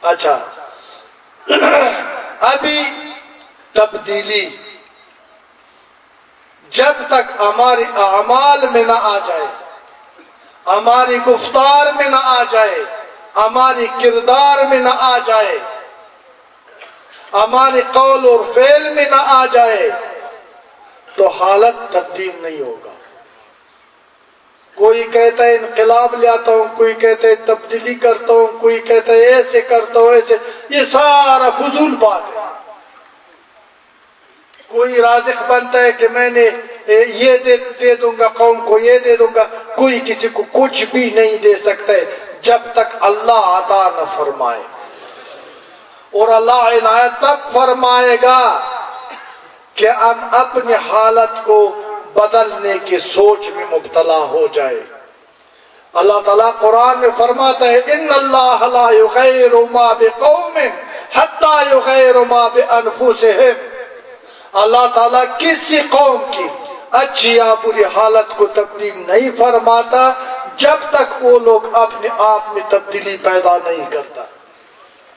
اچھا، ابھی تبدیلی جب تک ہمارے اعمال میں نہ آ جائے، ہماری گفتار میں نہ آ جائے، ہماری کردار میں نہ آ جائے، ہمارے قول اور فعل میں نہ آ جائے، تو حالت تبدیل نہیں ہوگا۔ کوئی کہتا ہے انقلاب لے آتا ہوں، کوئی کہتا ہے تبدیلی کرتا ہوں، کوئی کہتا ہے ایسے کرتا ہوں، ایسے، یہ سارا فضول بات ہے۔ کوئی رازق بنتا ہے کہ میں نے یہ دے دوں گا قوم کو، یہ دے دوں گا، کوئی کسی کو کچھ بھی نہیں دے سکتا ہے جب تک اللہ عطا نہ فرمائے، اور اللہ عنایت تب فرمائے گا کہ ہم اپنی حالت کو بدلنے کی سوچ میں مبتلا ہو جائے۔ اللہ تعالیٰ قرآن میں فرماتا ہے ان اللہ لا یغیر ما بقوم حتی یغیروا ما بانفسہم، اللہ تعالیٰ کسی قوم کی اچھی یا بری حالت کو تبدیل نہیں فرماتا جب تک وہ لوگ اپنے آپ میں تبدیلی پیدا نہیں کرتا۔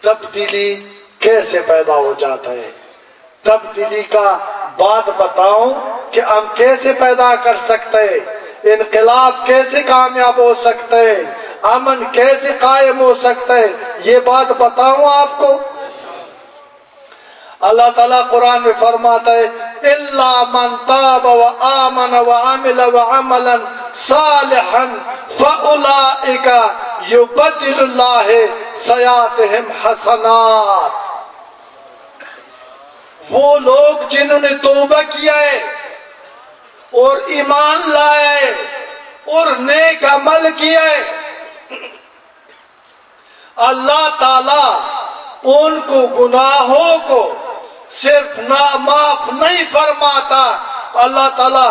تبدیلی کیسے پیدا ہو جاتا ہے؟ تبدیلی کا بات بتاؤں کہ ہم کیسے پیدا کر سکتے ہیں، انقلاب کیسے کامیاب ہو سکتے ہیں، امن کیسے قائم ہو سکتا ہے، یہ بات بتاؤں آپ کو۔ اللہ تعالیٰ قرآن میں فرماتا ہے اِلَّا مَن تَابَ وَآمَنَ وَعَمِلَ وَعَمَلًا صَالِحًا فَأُولَئِكَ يُبَدِّلُ اللَّهُ سَيِّئَاتِهِمْ حَسَنَاتٍ۔ وہ لوگ جنہوں نے توبہ کیا ہے اور ایمان لایا ہے اور نیک عمل کیا ہے، اللہ تعالیٰ ان کو گناہوں کو صرف معاف نہیں فرماتا، اللہ تعالیٰ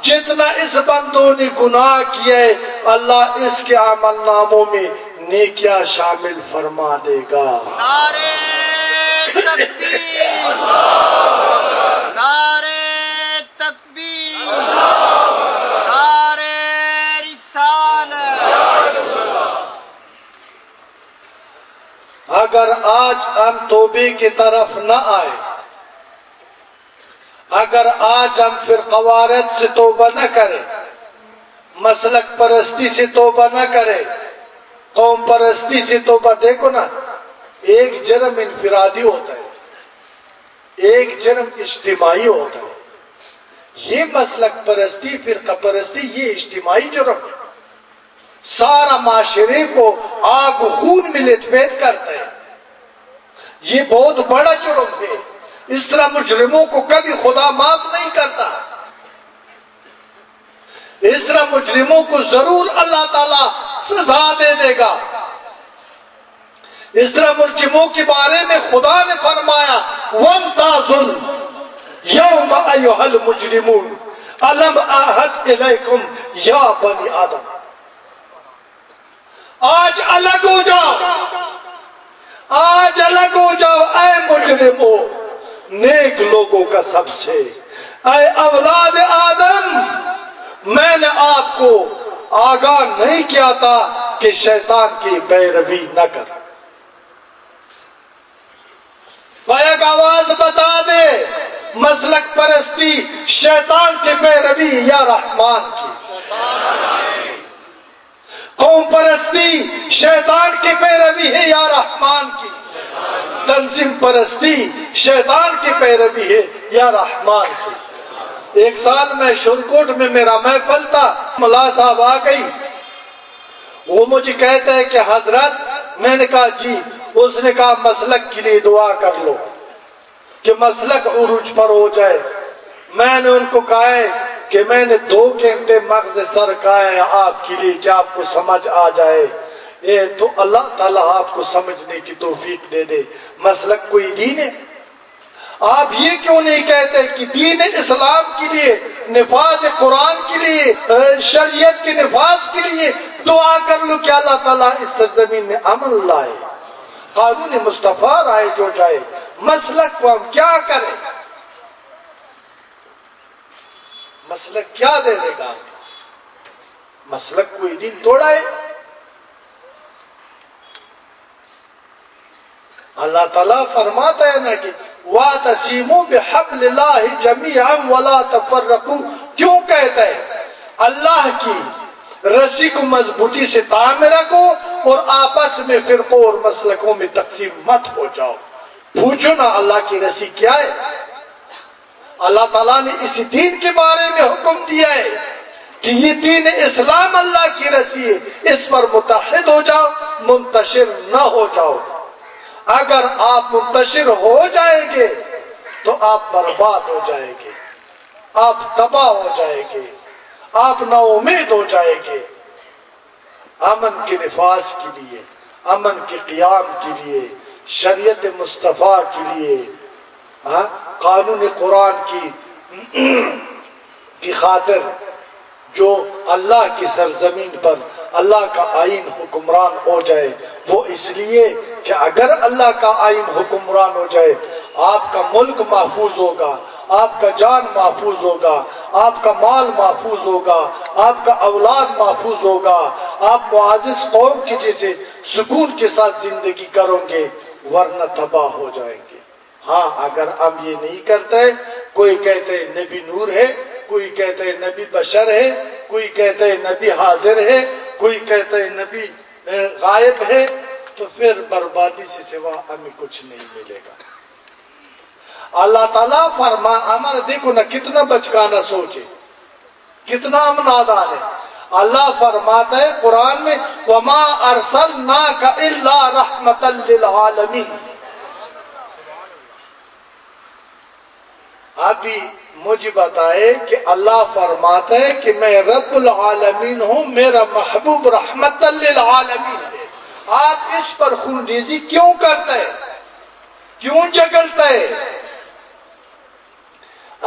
جتنا اس بندوں نے گناہ کیا ہے اللہ اس کے عمل ناموں میں نیکیاں شامل فرما دے گا۔ نعرہ تکبیر، نعرہ تکبیر، نعرہ رسالت۔ اگر آج ہم توبے کی طرف نہ آئے، اگر آج ہم پھر قوارض سے توبہ نہ کریں، مسلک پرستی سے توبہ نہ کریں، قوم پرستی سے توبہ، دیکھو نا، ایک جرم انفرادی ہوتا ہے، ایک جرم اجتماعی ہوتا ہے، یہ مسلک پرستی، فرقہ پرستی، یہ اجتماعی جرم ہے، سارا معاشرے کو آگ و خون میں لپیٹ کرتا ہے، یہ بہت بڑا جرم ہے، اس طرح مجرموں کو کبھی خدا معاف نہیں کرتا، اس طرح مجرموں کو ضرور اللہ تعالیٰ سزا دے دے گا۔ اس طرح مجرموں کے بارے میں خدا نے فرمایا وَامْتَازُوا الْيَوْمَ أَيُّهَا الْمُجْرِمُونَ أَلَمْ أَعْهَدْ إِلَيْكُمْ يَا بَنِي آدم، آج الگ ہو جاؤ، آج الگ ہو جاؤ اے مجرموں، نیک لوگوں کا سب سے، اے اولاد آدم، میں نے آپ کو آگاہ نہیں کیا تھا کہ شیطان کی پیروی نہ کر۔ بیک آواز بتا دے، مسلک پرستی شیطان کی پیروی یا رحمان کی، قوم پرستی شیطان کی پیروی ہے یا رحمان کی، تنظیم پرستی شیطان کی پیروی ہے یا رحمان کی۔ ایک سال میں شورکوٹ میں میرا محفل تھا، ملا صاحب آ گئی، وہ مجھے کہتا ہے کہ حضرت، میں نے کہا جی، اس نے کہا مسلک کے لیے دعا کر لو کہ مسلک عروج پر ہو جائے۔ میں نے ان کو کہا ہے کہ میں نے 2 گھنٹے مغز سر کہا ہے آپ کے لیے کہ آپ کو سمجھ آ جائے، تو اللہ تعالیٰ آپ کو سمجھنے کی توفیق دے دے۔ مسلک کوئی دین ہے؟ آپ یہ کیوں نہیں کہتے کہ دین اسلام کے لیے، نفاذ قرآن کے لیے، شریعت کے نفاذ کے لیے دعا کر لو کہ اللہ تعالیٰ اس سرزمین میں امن لائے، قانون مصطفیٰ رائے جو جائے۔ مسلک کو ہم کیا کریں؟ مسلک کیا دے دے گا؟ مسلک کوئی دین توڑا ہے؟ اللہ تعالیٰ فرماتا ہے نا کہ وَاعْتَصِمُوا بِحَبْلِ اللَّهِ جَمِيعًا وَلَا تَفَرَّقُوا، کیوں کہتا ہے؟ اللہ کی رسی کو مضبوطی سے تھامے رکھو اور آپس میں فرقوں اور مسلکوں میں تقسیم مت ہو جاؤ۔ پوچھو نا اللہ کی رسی کیا ہے؟ اللہ تعالیٰ نے اسی دین کے بارے میں حکم دیا ہے کہ یہ دین اسلام اللہ کی رسی ہے، اس پر متحد ہو جاؤ، منتشر نہ ہو جاؤ۔ اگر آپ منتشر ہو جائیں گے تو آپ برباد ہو جائیں گے، آپ تباہ ہو جائیں گے، آپ نا امید ہو جائیں گے۔ امن کے نفاذ کے لیے، امن کے قیام کے لیے، شریعت مصطفیٰ کے لیے، قانون قرآن کی خاطر جو اللہ کی سرزمین پر اللہ کا آئین حکمران ہو جائے، وہ اس لیے کہ اگر اللہ کا آئین حکمران ہو جائے آپ کا ملک محفوظ ہوگا، آپ کا جان محفوظ ہوگا، آپ کا مال محفوظ ہوگا، آپ کا اولاد محفوظ ہوگا، آپ معزز قوم کی جیسے سکون کے ساتھ زندگی کرو گے، ورنہ تباہ ہو جائیں گے۔ ہاں اگر ہم یہ نہیں کرتے، کوئی کہتے ہیں نبی نور ہے، کوئی کہتے ہیں نبی بشر ہے، کوئی کہتے ہیں نبی حاضر ہے، کوئی کہتے ہیں نبی غائب ہے، تو پھر بربادی سے سوا ہمیں کچھ نہیں ملے گا۔ اللہ تعالیٰ فرما ہمارا دیکھو نا کتنا بچکانا سوچے، کتنا ہم نادان ہے۔ اللہ فرماتا ہے قرآن میں وَمَا أَرْسَلْنَاكَ إِلَّا رَحْمَةً لِلْعَالَمِينَ۔ ابھی مجھے بتائے کہ اللہ فرماتا ہے کہ میں رب العالمین ہوں، میرا محبوب رحمت للعالمین ہے، آپ اس پر خونریزی کیوں کرتے ہیں، کیوں جگلتے ہیں؟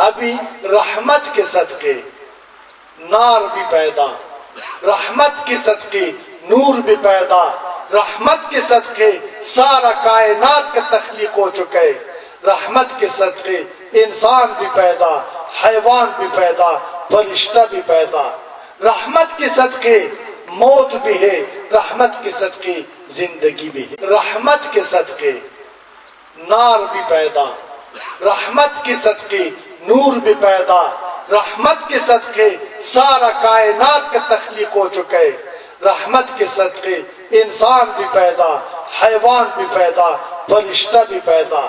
ابھی رحمت کے صدقے نار بھی پیدا، رحمت کے صدقے نور بھی پیدا، رحمت کے صدقے سارا کائنات کا تخلیق ہو چکے، رحمت کے صدقے انسان بھی پیدا، حیوان بھی پیدا، فرشتہ بھی پیدا، رحمت کے صدقے موت بھی ہے، رحمت کے صدقے زندگی بھی ہے، رحمت کے صدقے نار بھی پیدا، رحمت کے صدقے نور بھی پیدا، رحمت کے صدقے سارا کائنات کا تخلیق ہو چکے، رحمت کے صدقے انسان بھی پیدا، حیوان بھی پیدا، فرشتہ بھی پیدا،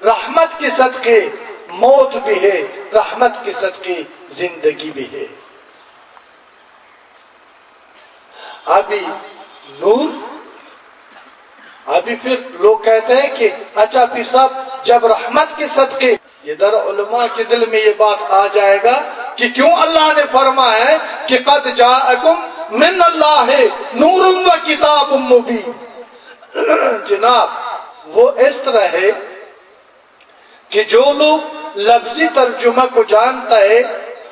رحمت کے صدقے موت بھی ہے، رحمت کے صدقے زندگی بھی ہے۔ ابھی نور، ابھی پھر لوگ کہتے ہیں کہ اچھا پیر صاحب جب رحمت کے صدقے، ادھر علماء کے دل میں یہ بات آ جائے گا کہ کیوں اللہ نے فرمایا ہے کہ قد جاءکم من اللہ نور و کتاب مبین۔ جناب وہ اس طرح ہے کہ جو لوگ لفظی ترجمہ کو جانتا ہے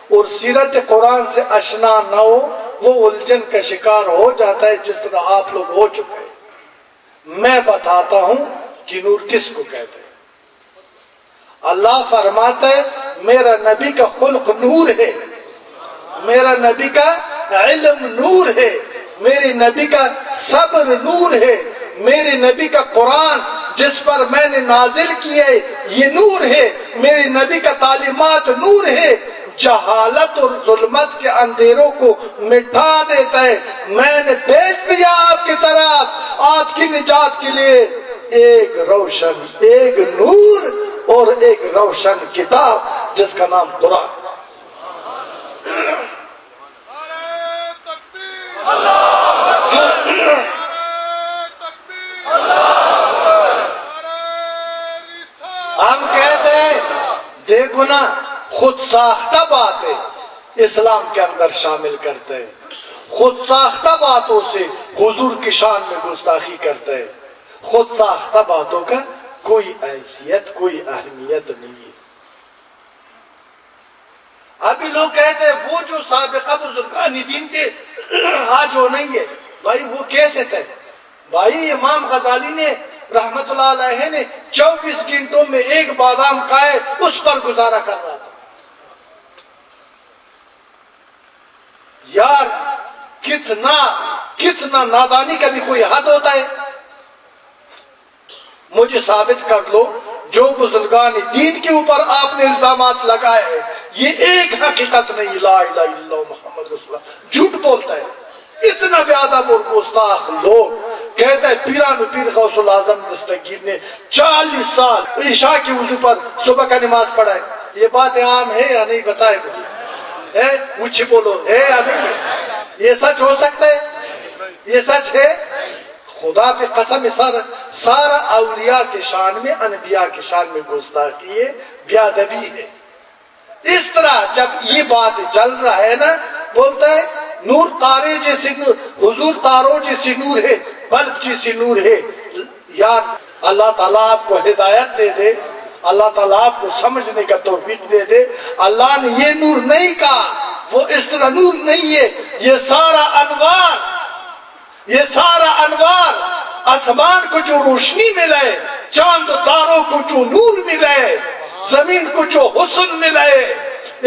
اور سیرت قرآن سے آشنا نہ ہو وہ الجھن کا شکار ہو جاتا ہے، جس طرح آپ لوگ ہو چکے ہیں۔ میں بتاتا ہوں کہ نور کس کو کہتے ہیں۔ اللہ فرماتا ہے میرا نبی کا خلق نور ہے، میرا نبی کا علم نور ہے، میرے نبی کا صبر نور ہے، میرے نبی کا قرآن جس پر میں نے نازل کیے یہ نور ہے، میرے نبی کا تعلیمات نور ہے، جہالت اور ظلمت کے اندھیروں کو مٹا دیتا ہے۔ میں نے بھیج دیا آپ کی طرف آپ کی نجات کے لیے ایک روشن، ایک نور اور ایک روشن کتاب جس کا نام قرآن۔ ہم کہتے ہیں دیکھو نا خود ساختہ باتیں اسلام کے اندر شامل کرتے ہیں، خود ساختہ باتوں سے حضور کی شان میں گستاخی کرتے ہیں، خود ساختہ باتوں کا کوئی حیثیت کوئی اہمیت نہیں ہے۔ ابھی لوگ کہتے ہیں وہ جو سابقہ بزرگان دین تھے آج وہ نہیں ہے۔ بھائی وہ کیسے تھے؟ بھائی امام غزالی نے رحمت اللہ علیہ نے 24 گھنٹوں میں ایک بادام کھائے اس پر گزارا کر رہا تھا۔ یار کتنا نادانی کا بھی کوئی حد ہوتا ہے۔ مجھے ثابت کر لو جو بزرگان دین کے اوپر آپ نے الزامات لگائے ہیں یہ ایک حقیقت نہیں، لا الہ الا اللہ محمد رسول اللہ، جھوٹ بولتا ہے۔ اتنا بے ادب اور گستاخ لوگ کہتا ہے پیران پیر غوث العظم دستگیر نے 40 سال عشاء کی وضو پر صبح کا نماز پڑھا ہے۔ یہ بات عام ہے یا نہیں بتائے مجھے، ہے اونچی بولو، ہے یا نہیں ہے؟ یہ سچ ہو سکتا ہے؟ یہ سچ ہے؟ خدا پہ قسم سارا اولیاء کے شان میں انبیاء کے شان میں گستاخی ہے، بے ادبی ہے۔ اس طرح جب یہ بات چل رہا ہے نا بولتا ہے نور تارے جیسے نور، حضور تاروں جیسی نور ہے، بلب جیسی نور ہے۔ یار اللہ تعالیٰ آپ کو ہدایت دے دے، اللہ تعالیٰ آپ کو سمجھنے کا توفیق دے دے۔ اللہ نے یہ نور نہیں کہا، وہ اس طرح نور نہیں ہے، یہ سارا انوار آسمان کو جو روشنی ملے، چاند و تاروں کو جو نور ملے، زمین کو جو حسن ملے،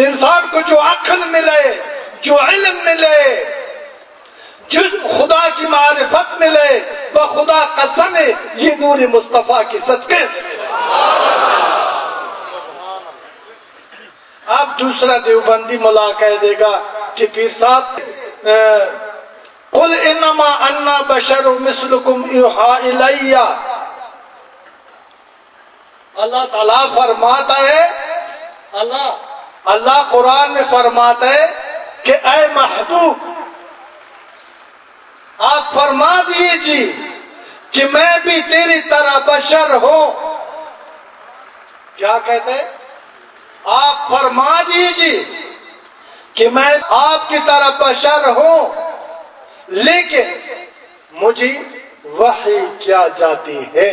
انسان کو جو عقل ملے، جو علم ملے، جو خدا کی معرفت ملے، بخدا قسم ہے یہ نور مصطفیٰ کی صدقے سے ملے۔ اب دوسرا دیوبندی ملا کہہ دے گا کہ پیر صاحب قل انما انا بشر مثلکم یوحی الی، اللہ تعالیٰ فرماتا ہے، اللہ قرآن میں فرماتا ہے کہ اے محبوب آپ فرما دیجیے کہ میں بھی تیری طرح بشر ہوں۔ کیا کہتے ہیں؟ آپ فرما دیجیے کہ میں آپ کی طرح بشر ہوں، لیکن مجھے وحی کیا جاتی ہے۔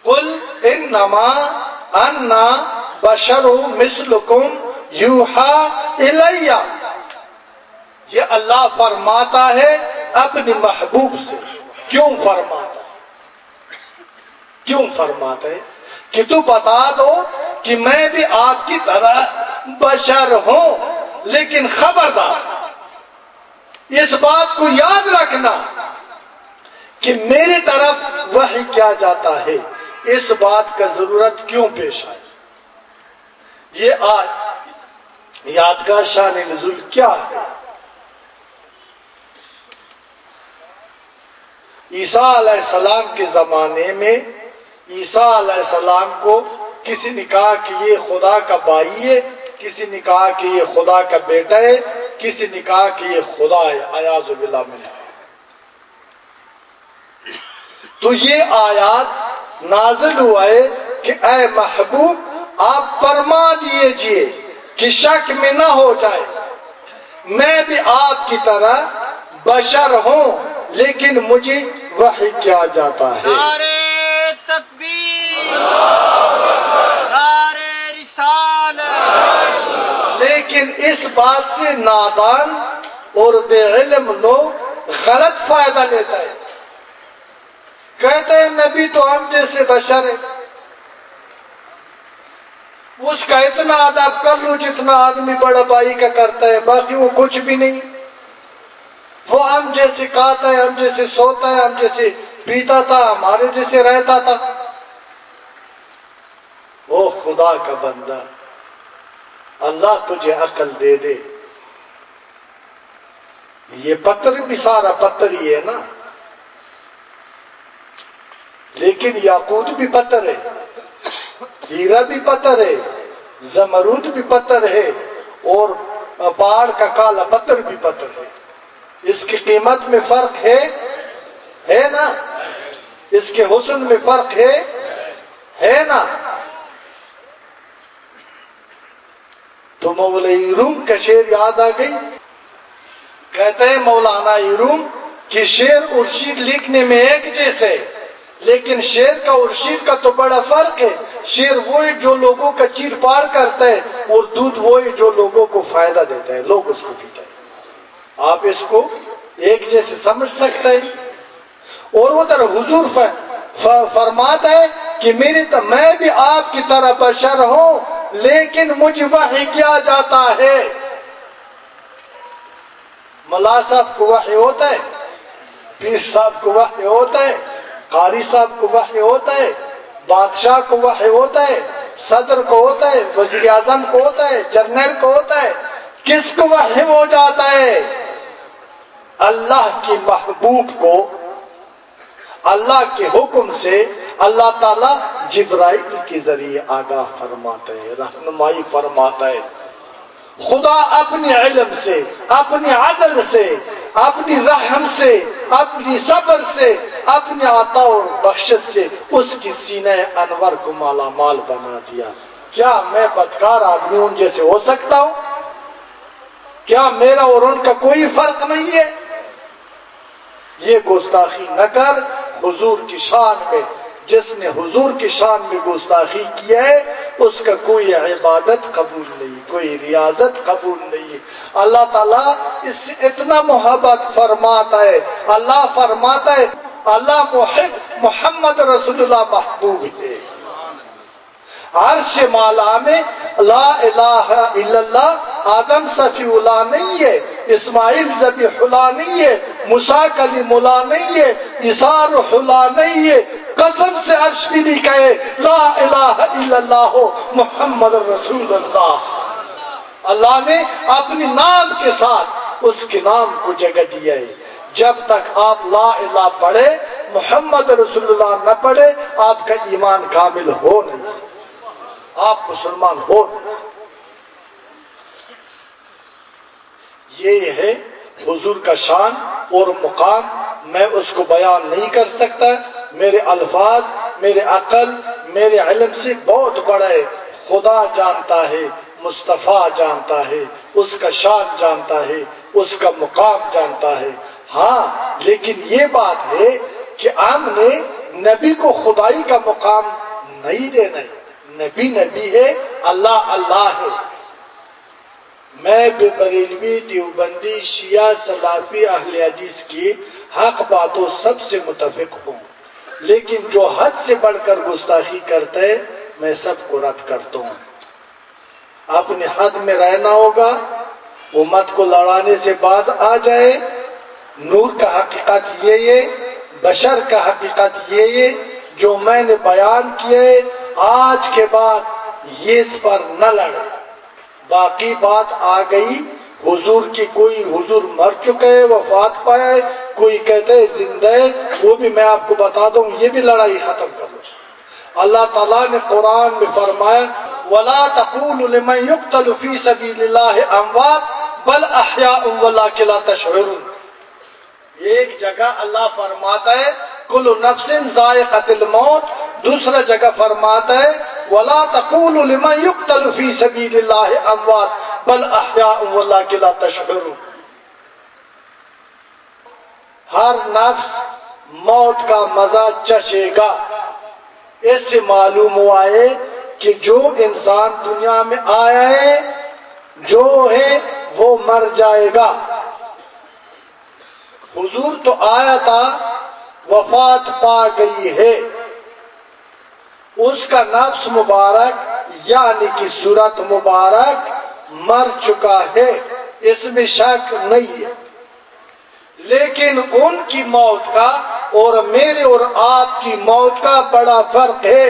قل انما انا بشر مثلکم یوحی الی، یہ اللہ فرماتا ہے اپنی محبوب سے۔ کیوں فرماتا ہے؟ کیوں فرماتا ہے؟ کہ تو بتا دو کہ میں بھی آپ کی طرح بشر ہوں، لیکن خبردار اس بات کو یاد رکھنا کہ میری طرف وحی کیا جاتا ہے۔ اس بات کا ضرورت کیوں پیش آئی؟ یہ آج یادگار شان نزول کیا ہے؟ عیسیٰ علیہ السلام کے زمانے میں عیسیٰ علیہ السلام کو کسی نے کہا کہ یہ خدا کا بھائی ہے، کسی نے کہا کہ یہ خدا کا بیٹا ہے، کسی نے کہا کہ یہ خدا ہے، اعوذ باللہ من۔ تو یہ آیات نازل ہوا ہے کہ اے محبوب آپ فرما دیجئے کہ شک میں نہ ہو جائے، میں بھی آپ کی طرح بشر ہوں، لیکن مجھے وحی کیا جاتا ہے۔ نعرہ تکبیر، نعرہ رسالت۔ لیکن اس بات سے نادان اور بے علم لوگ غلط فائدہ لیتا ہے، کہتے ہیں نبی تو ہم جیسے بشر ہے، اس کا اتنا ادب کر لو جتنا آدمی بڑا بھائی کا کرتا ہے، باقی وہ کچھ بھی نہیں۔ وہ ہم جیسے کھاتا ہے، ہم جیسے سوتا ہے، ہم جیسے پیتا تھا، ہمارے جیسے رہتا تھا۔ او خدا کا بندہ، اللہ تجھے عقل دے دے۔ یہ پتھر بھی سارا پتھر ہی ہے نا، لیکن یاقوت بھی پتھر ہے، ہیرا بھی پتھر ہے، زمرود بھی پتھر ہے، اور پہاڑ کا کالا پتھر بھی پتھر ہے۔ اس کی قیمت میں فرق ہے نا، اس کے حسن میں فرق ہے نا۔ تو مولانا روم کا شعر یاد آ گئی، کہتے ہیں مولانا روم کہ شعر اور شعر لکھنے میں ایک جیسے، لیکن شعر کا اور شیر کا تو بڑا فرق ہے۔ شیر وہی جو لوگوں کا چیر پار کرتا ہے، اور دودھ وہی جو لوگوں کو فائدہ دیتا ہے، لوگ اس کو پیتا ہے۔ آپ اس کو ایک جیسے سمجھ سکتے ہیں۔ اور ادھر حضور فرماتا ہے کہ میں بھی آپ کی طرح بشر ہوں، لیکن مجھے وحی کیا جاتا ہے۔ ملا صاحب کو وحی ہوتا ہے، پیر صاحب کو وحی ہوتا ہے، قاری صاحب کو وحی ہوتا ہے، بادشاہ کو وحی ہوتا ہے، صدر کو ہوتا ہے، وزیر اعظم کو ہوتا ہے، جنرل کو ہوتا ہے۔ کس کو وحی ہو جاتا ہے؟ اللہ کی محبوب کو اللہ کے حکم سے اللہ تعالیٰ جبرائیل کے ذریعے آگاہ فرماتا ہے، رہنمائی فرماتا ہے۔ خدا اپنی علم سے، اپنی عدل سے، اپنی رحم سے، اپنی صبر سے، اپنی عطا اور بخشش سے اس کی سینہ انور کو مالا مال بنا دیا۔ کیا میں بدکار آدمی ان جیسے ہو سکتا ہوں؟ کیا میرا اور ان کا کوئی فرق نہیں ہے؟ یہ گستاخی نہ کر حضور کی شان میں۔ جس نے حضور کی شان میں گستاخی کیا ہے اس کا کوئی عبادت قبول نہیں، کوئی ریاضت قبول نہیں۔ اللہ تعالیٰ اس سے اتنا محبت فرماتا ہے، اللہ فرماتا ہے اللہ محب محمد رسول اللہ محبوب ہے۔ عرش مالا میں لا الہ الا اللہ آدم صفی اللہ نہیں ہے، اسماعیل ذبیح اللہ نہیں ہے، موسیٰ کلیم اللہ نہیں ہے، عیسیٰ روح اللہ نہیں ہے۔ قسم سے عرش بھی نہیں کہے لا الہ الا اللہ محمد رسول اللہ۔ اللہ نے اپنی نام کے ساتھ اس کے نام کو جگہ دیا ہے۔ جب تک آپ لا الہ پڑھے محمد رسول اللہ نہ پڑھے آپ کا ایمان کامل ہو نہیں سکتا، آپ مسلمان ہو نہیں سکتے۔ یہ ہے حضور کا شان اور مقام، میں اس کو بیان نہیں کر سکتا، میرے الفاظ میرے عقل میرے علم سے بہت بڑا ہے۔ خدا جانتا ہے، مصطفیٰ جانتا ہے، اس کا شان جانتا ہے، اس کا مقام جانتا ہے۔ ہاں لیکن یہ بات ہے کہ ہم نے نبی کو خدائی کا مقام نہیں دینا ہے، نبی نبی ہے، اللہ اللہ ہے۔ میں بریلوی دیوبندی شیعہ سلفی اہل حدیث کی حق باتوں سب سے متفق ہوں، لیکن جو حد سے بڑھ کر گستاخی کرتا ہے میں سب کو رد کرتا ہوں۔ اپنے حد میں رہنا ہوگا، امت کو لڑانے سے باز آ جائے۔ نور کا حقیقت یہ ہے، بشر کا حقیقت یہ ہے جو میں نے بیان کیے، آج کے بعد یہ اس پر نہ لڑے۔ باقی بات آ گئی حضور کی، کوئی حضور مر چکے وفات پائے، کوئی کہتے ہیں زندہ ہے، وہ بھی میں آپ کو بتا دوں، یہ بھی لڑائی ختم کر لو۔ اللہ تعالیٰ نے قرآن میں فرمایا وَلَا تَقُولُوا لِمَنْ يُقْتَلُ فِي سَبِيلِ اللَّهِ أَمْوَاتٌ بَلْ أَحْيَاءٌ وَلَٰكِن لَا تَشْعُرُونَ۔ ایک جگہ اللہ فرماتا ہے کل نفس ذائقۃ الموت، دوسرا جگہ فرماتا ہے وَلَا تَقُولُوا لِمَنْ يُقْتَلُ فِي سَبِيلِ اللَّهِ أَمْوَاتٌ بَلْ أَحْيَاءٌ وَلَٰكِن لَا تَشْعُرُونَ۔ ہر نفس موت کا مزہ چشے گا۔ اس سے معلوم ہوا ہے کہ جو انسان دنیا میں آیا ہے جو ہے وہ مر جائے گا۔ حضور تو آیا تھا، وفات پا گئی ہے، اس کا نفس مبارک یعنی کہ صورت مبارک مر چکا ہے، اس میں شک نہیں ہے۔ لیکن ان کی موت کا اور میرے اور آپ کی موت کا بڑا فرق ہے۔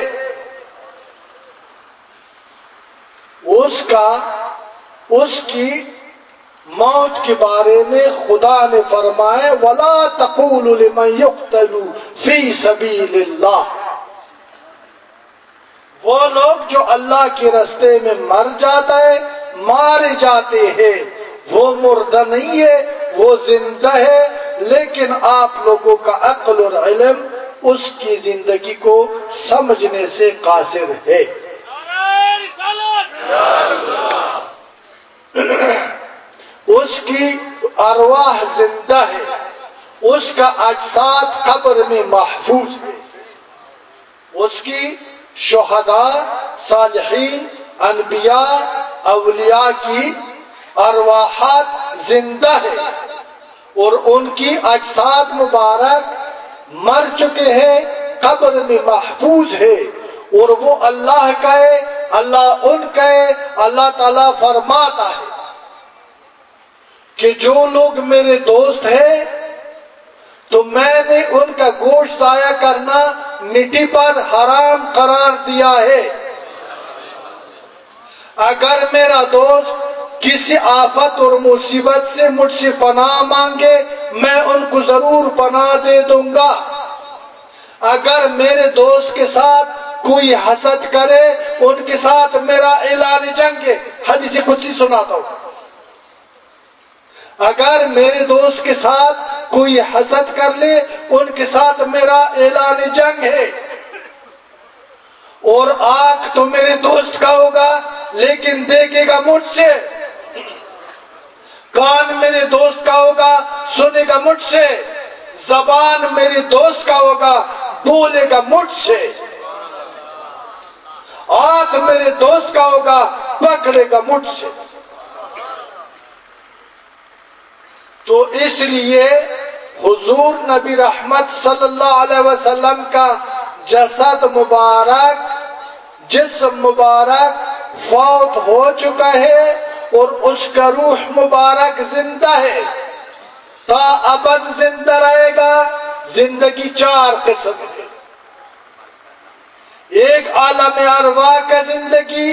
اس کی موت کے بارے میں خدا نے فرمایا وَلَا تَقُولُوا لِمَنْ يُقْتَلُ فِي سَبِيلِ اللَّهِ۔ وہ لوگ جو اللہ کے راستے میں مر جاتا ہے، مارے جاتے ہیں، وہ مردہ نہیں ہے، وہ زندہ ہے، لیکن آپ لوگوں کا عقل اور علم اس کی زندگی کو سمجھنے سے قاصر ہے۔ اس کی ارواح زندہ ہے، اس کا اجساد قبر میں محفوظ ہے، اس کی شہداء صالحین انبیاء اولیاء کی ارواحات زندہ ہے اور ان کی اجساد مبارک مر چکے ہیں، قبر میں محفوظ ہے، اور وہ اللہ کا ہے، اللہ ان کا ہے۔ اللہ تعالیٰ فرماتا ہے کہ جو لوگ میرے دوست ہیں تو میں نے ان کا گوشت ضائع کرنا مٹی پر حرام قرار دیا ہے۔ اگر میرا دوست کسی آفت اور مصیبت سے مجھ سے پناہ مانگے میں ان کو ضرور پناہ دے دوں گا۔ اگر میرے دوست کے ساتھ کوئی حسد کرے ان کے ساتھ میرا اعلان جنگ ہے، حدیث قدسی سناتا ہوں۔ اگر میرے دوست کے ساتھ کوئی حسد کر لے ان کے ساتھ میرا اعلان جنگ ہے۔ اور آنکھ تو میرے دوست کا ہوگا لیکن دیکھے گا مجھ سے، کان میرے دوست کا ہوگا سنے گا مجھ سے، زبان میرے دوست کا ہوگا بولے گا مجھ سے۔ ہاتھ میرے دوست کا ہوگا، پکڑے گا مجھ سے۔ تو اس لیے حضور نبی رحمت صلی اللہ علیہ وسلم کا جسد مبارک، جسم مبارک فوت ہو چکا ہے اور اس کا روح مبارک زندہ ہے، تا ابد زندہ رہے گا۔ زندگی چار قسم ہے، ایک عالم ارواح کا زندگی،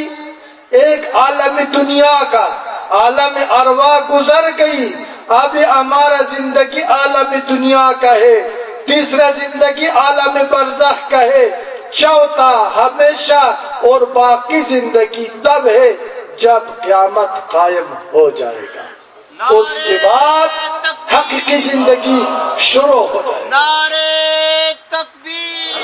ایک عالم دنیا کا۔ عالم ارواح گزر گئی، اب ہمارا زندگی عالم دنیا کا ہے۔ تیسرا زندگی عالم برزخ کا ہے۔ چوتھا ہمیشہ اور باقی زندگی تب ہے جب قیامت قائم ہو جائے گا، اس کے بعد حقیقی زندگی شروع ہو جائے گی۔ نعرہ تکبیر،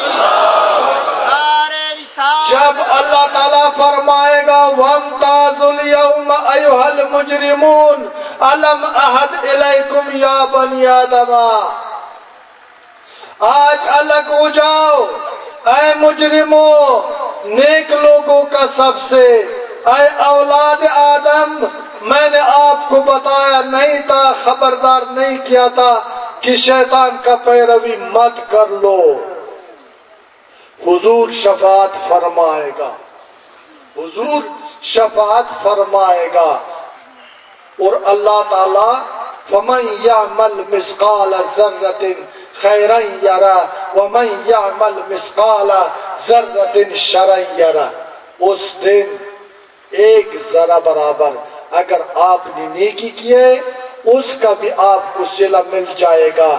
نعرہ رسالت۔ جب اللہ تعالیٰ فرمائے گا وَامْتَازُوا الْيَوْمَ أَيُّهَا الْمُجْرِمُونَ أَلَمْ أَعْهَدْ إِلَيْكُمْ يَا بَنِي آدَمَ، آج الگ ہو جاؤ اے مجرموں، نیک لوگوں کا سب سے، اے اولاد آدم، میں نے آپ کو بتایا نہیں تھا، خبردار نہیں کیا تھا کہ شیطان کا پیروی مت کر لو۔ حضور شفاعت فرمائے گا، حضور شفاعت فرمائے گا، اور اللہ تعالی فَمَنْ يَعْمَلْ مِثْقَالَ ذَرَّةٍ خَيْرًا يَرَهُ وَمَنْ يَعْمَلْ مِثْقَالَ ذَرَّةٍ شَرًّا يَرَهُ۔ اس دن ایک ذرہ برابر اگر آپ نے نیکی کیے اس کا بھی آپ کو صلہ مل جائے گا،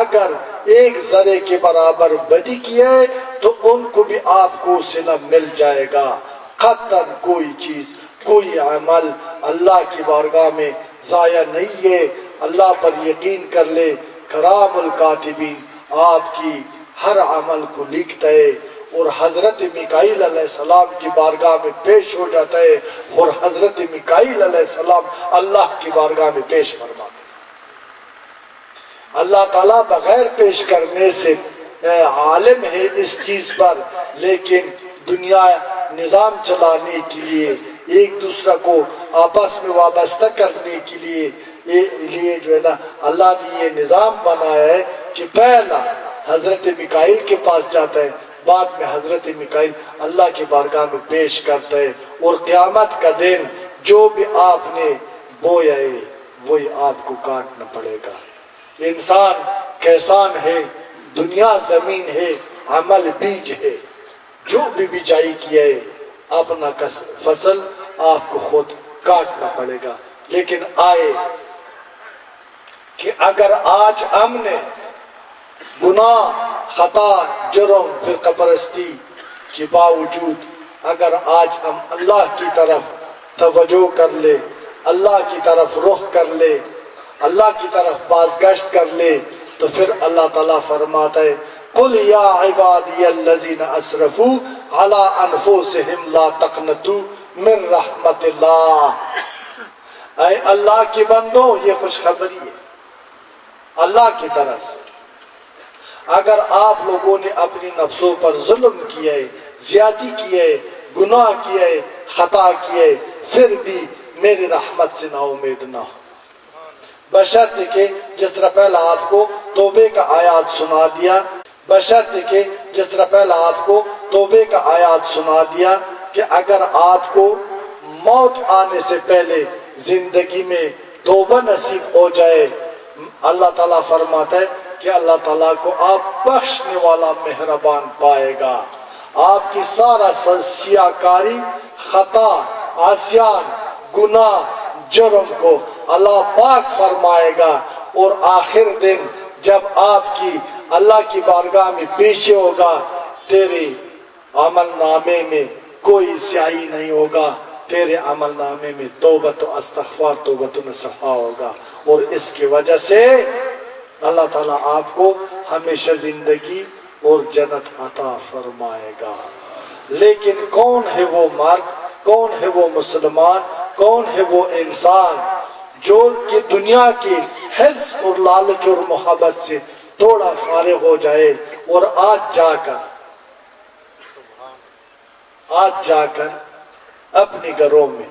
اگر ایک ذرے کے برابر بدی کیے تو ان کو بھی آپ کو صلہ مل جائے گا۔ قطعاً کوئی چیز، کوئی عمل اللہ کی بارگاہ میں ضائع نہیں ہے۔ اللہ پر یقین کر لے، کرام الکاتبین آپ کی ہر عمل کو لکھتا ہے، اور حضرت میکائیل علیہ السلام کی بارگاہ میں پیش ہو جاتا ہے، اور حضرت میکائیل علیہ السلام اللہ کی بارگاہ میں پیش فرماتے ہیں۔ اللہ تعالیٰ بغیر پیش کرنے سے عالم ہے اس چیز پر، لیکن دنیا نظام چلانے کے لیے، ایک دوسرے کو آپس میں وابستہ کرنے کے لیے جو ہے نا اللہ نے یہ نظام بنایا ہے کہ پہلا حضرت میکائیل کے پاس جاتا ہے، بعد میں حضرت میکائیل اللہ کی بارگاہ میں پیش کرتا ہے، اور قیامت کا دن جو بھی آپ نے بویا ہے وہی آپ کو کاٹنا پڑے گا۔ انسان کیسان ہے، دنیا زمین ہے، عمل بیج ہے، جو بھی بجائی کیا ہے اپنا فصل آپ کو خود کاٹنا پڑے گا۔ لیکن آئے کہ اگر آج ہم نے گناہ، خطا، جرم، فرقہ پرستی کے باوجود اگر آج ہم اللہ کی طرف توجہ کر لے، اللہ کی طرف رخ کر لے، اللہ کی طرف بازگشت کر لے، تو پھر اللہ تعالیٰ فرماتا ہے قُلْ يَا عِبَادِيَ الَّذِينَ أَسْرَفُوا عَلَىٰ أَنفُسِهِمْ لَا تَقْنَطُوا مِن رَحْمَتِ اللَّهِ۔ اے اللہ کے بندوں، یہ خوشخبری ہے اللہ کی طرف سے۔ اگر آپ لوگوں نے اپنی نفسوں پر ظلم کیا ہے، زیادتی کیا ہے، گناہ کیا ہے، خطا کیا ہے، پھر بھی میری رحمت سے نا امید نہ ہو، بشرط کہ جس طرح پہلا آپ کو توبے کا آیات سنا دیا، بشرط کہ جس طرح پہلا آپ کو توبے کا آیات سنا دیا کہ اگر آپ کو موت آنے سے پہلے زندگی میں توبہ نصیب ہو جائے، اللہ تعالیٰ فرماتا ہے کہ اللہ تعالیٰ کو آپ بخشنے والا مہربان پائے گا۔ آپ کی سارا سیاکاری، خطا، عصیان، گناہ، جرم کو اللہ پاک فرمائے گا، اور آخر دن جب آپ کی اللہ کی بارگاہ میں پیشی ہوگا، تیرے عمل نامے میں کوئی سیاہی نہیں ہوگا، تیرے عمل نامے میں توبۃ و استغفار، توبۃ و نصوح ہوگا، اور اس کی وجہ سے اللہ تعالیٰ آپ کو ہمیشہ زندگی اور جنت عطا فرمائے گا۔ لیکن کون ہے وہ مرد، کون ہے وہ مسلمان، کون ہے وہ انسان جو کہ دنیا کی حرص اور لالچ اور محبت سے تھوڑا فارغ ہو جائے، اور آج جا کر آج جا کر اپنے گھروں میں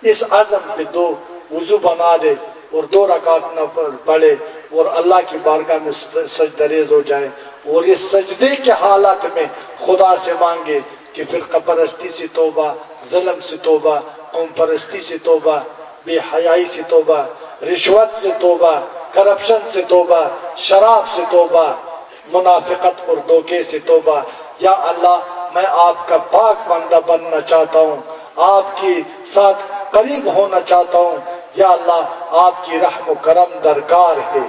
اس عزم پہ 2 وضو بنا دے اور 2 رکعت نہ پڑھے اور اللہ کی بارگاہ میں سجدہ ریز ہو جائے اور اس سجدے کے حالت میں خدا سے مانگے کہ فرقہ پرستی سے توبہ، ظلم سے توبہ، قوم پرستی سے توبہ، بے حیائی سے توبہ، رشوت سے توبہ، کرپشن سے توبہ، شراب سے توبہ، منافقت اور دھوکے سے توبہ۔ یا اللہ میں آپ کا پاک بندہ بننا چاہتا ہوں، آپ کے ساتھ قریب ہونا چاہتا ہوں، یا اللہ آپ کی رحم و کرم درکار ہے۔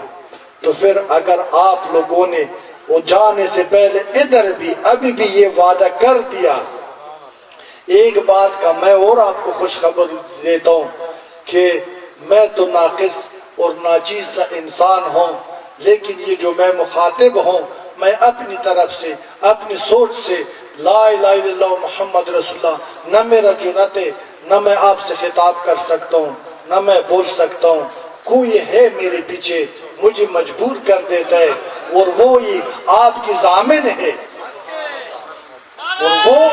تو پھر اگر آپ لوگوں نے وہ جانے سے پہلے ادھر بھی ابھی بھی یہ وعدہ کر دیا، ایک بات کا میں اور آپ کو خوشخبر دیتا ہوں کہ میں تو ناقص اور ناچیز سا انسان ہوں، لیکن یہ جو میں مخاطب ہوں، میں اپنی طرف سے اپنی سوچ سے لا الہ الا اللہ محمد رسول اللہ، نہ میرا جرأت ہے، نہ میں آپ سے خطاب کر سکتا ہوں، نہ میں بول سکتا ہوں۔ کوئی ہے میرے پیچھے مجھے مجبور کر دیتا ہے، اور وہ یہ آپ کی ضامن ہے، اور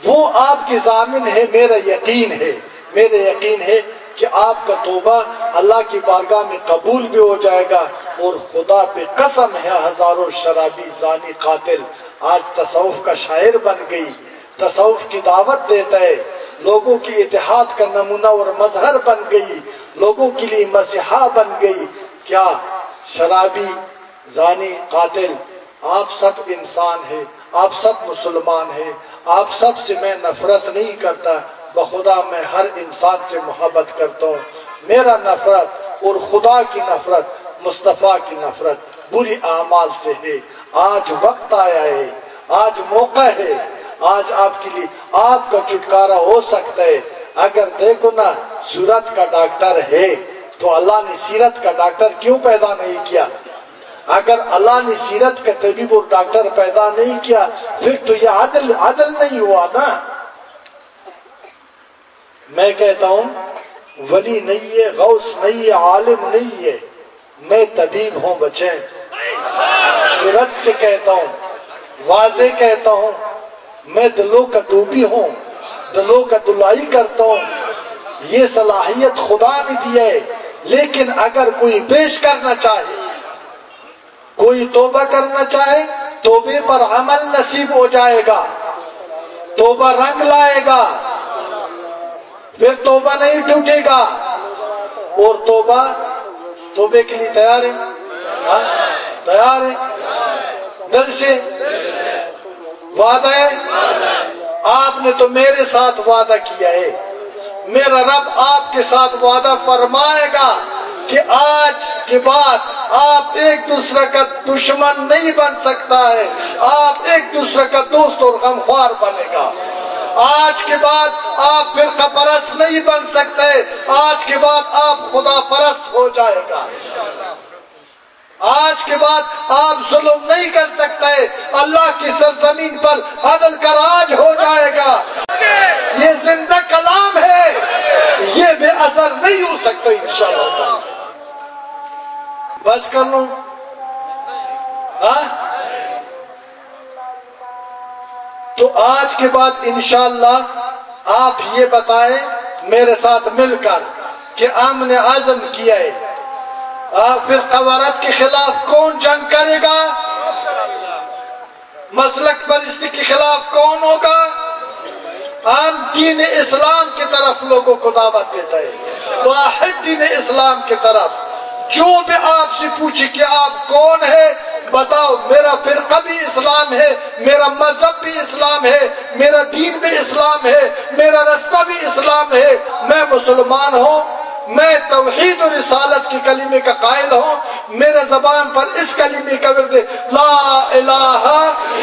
وہ آپ کی ضامن ہے۔ میرا یقین ہے کہ آپ کا توبہ اللہ کی بارگاہ میں قبول بھی ہو جائے گا، اور خدا پہ قسم ہے ہزاروں شرابی، زانی، قاتل آج تصوف کا شاعر بن گئی، تصوف کی دعوت دیتا ہے، لوگوں کی اتحاد کا نمونہ اور مظہر بن گئی، لوگوں کے لیے مسیحا بن گئی۔ کیا شرابی، زانی، قاتل آپ سب انسان ہیں، آپ سب مسلمان ہیں، آپ سب سے میں نفرت نہیں کرتا، بخدا میں ہر انسان سے محبت کرتا ہوں۔ میرا نفرت اور خدا کی نفرت، مصطفیٰ کی نفرت بری اعمال سے ہے۔ آج وقت آیا ہے، آج موقع ہے، آج آپ کے لیے آپ کا چھٹکارا ہو سکتا ہے۔ اگر دیکھو نا صورت کا ڈاکٹر ہے تو اللہ نے سیرت کا ڈاکٹر کیوں پیدا نہیں کیا؟ اگر اللہ نے سیرت کا طبیب اور ڈاکٹر پیدا نہیں کیا پھر تو یہ عدل نہیں ہوا نا۔ میں کہتا ہوں ولی نہیں ہے، غوث نہیں ہے، عالم نہیں ہے، میں طبیب ہوں بچے، جرأت سے کہتا ہوں، واضح کہتا ہوں، میں دلوں کا ڈوبی ہوں، دلوں کا دلائی کرتا ہوں۔ یہ صلاحیت خدا نے دی ہے، لیکن اگر کوئی پیش کرنا چاہے، کوئی توبہ کرنا چاہے، توبے پر عمل نصیب ہو جائے گا، توبہ رنگ لائے گا، پھر توبہ نہیں ٹوٹے گا۔ اور توبے کے لیے تیار ہے؟ تیار ہے؟ دل سے وعدہ ہے؟ آپ نے تو میرے ساتھ وعدہ کیا ہے، میرا رب آپ کے ساتھ وعدہ فرمائے گا کہ آج کے بعد آپ ایک دوسرے کا دشمن نہیں بن سکتا ہے، آپ ایک دوسرے کا دوست اور غمخوار بنے گا۔ آج کے بعد آپ فرقہ پرست نہیں بن سکتے، آج کے بعد آپ خدا پرست ہو جائے گا۔ آج کے بعد آپ ظلم نہیں کر سکتے، اللہ کی سرزمین پر عدل کا راج ہو جائے گا۔ یہ زندہ کلام ہے، یہ بے اثر نہیں ہو سکتا انشاءاللہ۔ بس کر لوں؟ تو آج کے بعد انشاءاللہ آپ یہ بتائیں میرے ساتھ مل کر کہ ہم نے عزم کیا ہے، پھر قوارت کے خلاف کون جنگ کرے گا؟ مسلک پرستی کے خلاف کون ہوگا؟ ہم دین اسلام کی طرف لوگوں کو دعوت دیتا ہے، واحد دین اسلام کی طرف۔ جو بھی آپ سے پوچھے کہ آپ کون ہے، بتاؤ میرا فرقہ بھی اسلام ہے، میرا مذہب بھی اسلام ہے، میرا دین بھی اسلام ہے، میرا رستہ بھی اسلام ہے، میں مسلمان ہوں، میں توحید و رسالت کی کلمے کا قائل ہوں، میرے زبان پر اس کلمے کا ورد لا الہ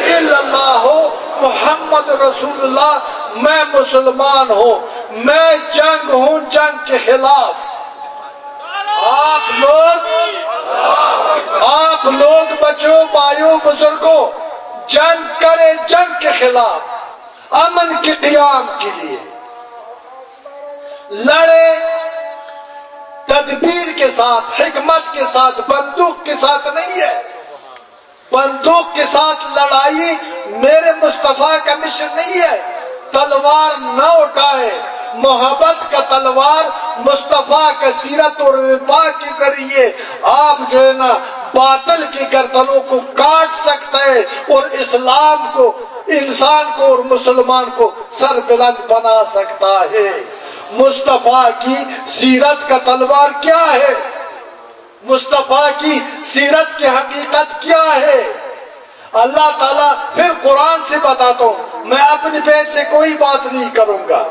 الا اللہ محمد رسول اللہ، میں مسلمان ہوں، میں جنگ ہوں جنگ کے خلاف۔ آپ لوگ بچوں، بھائیوں، بزرگوں، جنگ کریں جنگ کے خلاف، امن کے قیام کے لیے لڑے، تدبیر کے ساتھ، حکمت کے ساتھ، بندوق کے ساتھ نہیں ہے، بندوق کے ساتھ لڑائی میرے مصطفیٰ کا مشن نہیں ہے. تلوار نہ اٹھائے، محبت کا تلوار مصطفیٰ کا سیرت اور رضا کے ذریعے آپ جو ہے نا باطل کی گردنوں کو کاٹ سکتے ہیں اور اسلام کو، انسان کو اور مسلمان کو سر بلند بنا سکتا ہے. مصطفیٰ کی سیرت کا تلوار کیا ہے؟ مصطفیٰ کی سیرت کی حقیقت کیا ہے؟ اللہ تعالیٰ پھر قرآن سے بتاتا ہوں، میں اپنی پیٹ سے کوئی بات نہیں کروں گا.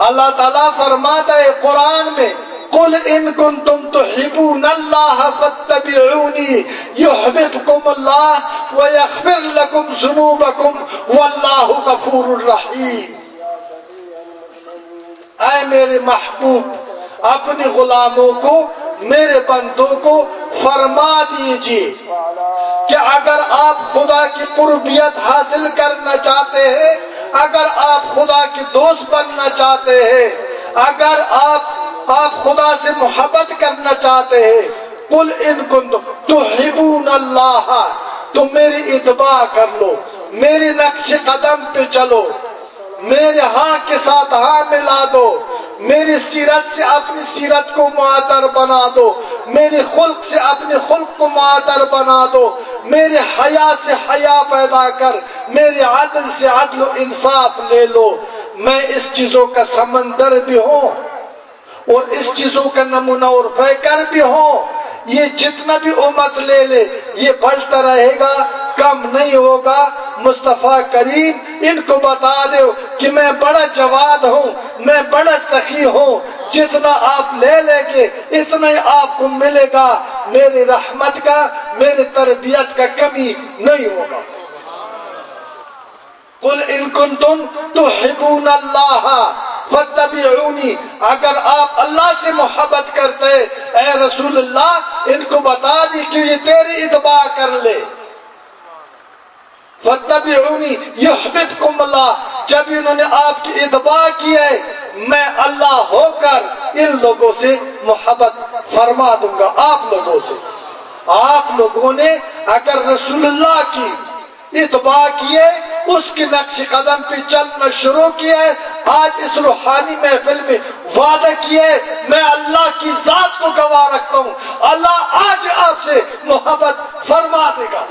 اللہ تعالیٰ فرماتا ہے قرآن میں قل ان کنتم تحبون اللہ فاتبعونی یحببکم اللہ ویغفر لکم ذنوبکم واللہ غفور الرحیم. اے میرے محبوب اپنے غلاموں کو، میرے بندوں کو فرما دیجئے کہ اگر آپ خدا کی قربیت حاصل کرنا چاہتے ہیں، اگر آپ خدا کے دوست بننا چاہتے ہیں، اگر آپ خدا سے محبت کرنا چاہتے ہیں، قل ان کنتم تحبون اللہ، تو میری اتباع کر لو، میرے نقش قدم پہ چلو، میرے ہاں کے ساتھ ہاں ملا دو، میری سیرت سے اپنی سیرت کو معطر بنا دو، میری خلق سے اپنی خلق کو معطر بنا دو، میرے حیا سے حیا پیدا کر، میرے عدل سے عدل و انصاف لے لو. میں اس چیزوں کا سمندر بھی ہوں اور اس چیزوں کا نمونہ اور پیکر بھی ہوں. یہ جتنا بھی امت لے لے یہ بڑھتا رہے گا، کم نہیں ہوگا. مصطفیٰ کریم ان کو بتا دے کہ میں بڑا جواد ہوں، میں بڑا سخی ہوں، جتنا آپ لے لیں گے اتنا ہی آپ کو ملے گا. میری رحمت کا، میری تربیت کا کمی نہیں ہوگا. قل ان کنتم تحبون اللہ فاتبعونی، اگر آپ اللہ سے محبت کرتے اے رسول اللہ ان کو بتا دی کہ یہ تیری اتباع کر لے. فاتبعونی یحببکم اللہ، جب انہوں نے آپ کی اتباع کی ہے میں اللہ ہو کر ان لوگوں سے محبت فرما دوں گا. آپ لوگوں سے، آپ لوگوں نے اگر رسول اللہ کی اتباع کیے، اس کی نقش قدم پہ چلنا شروع کیا ہے، آج اس روحانی محفل میں وعدہ کیا ہے، میں اللہ کی ذات کو گواہ رکھتا ہوں اللہ آج آپ سے محبت فرما دے گا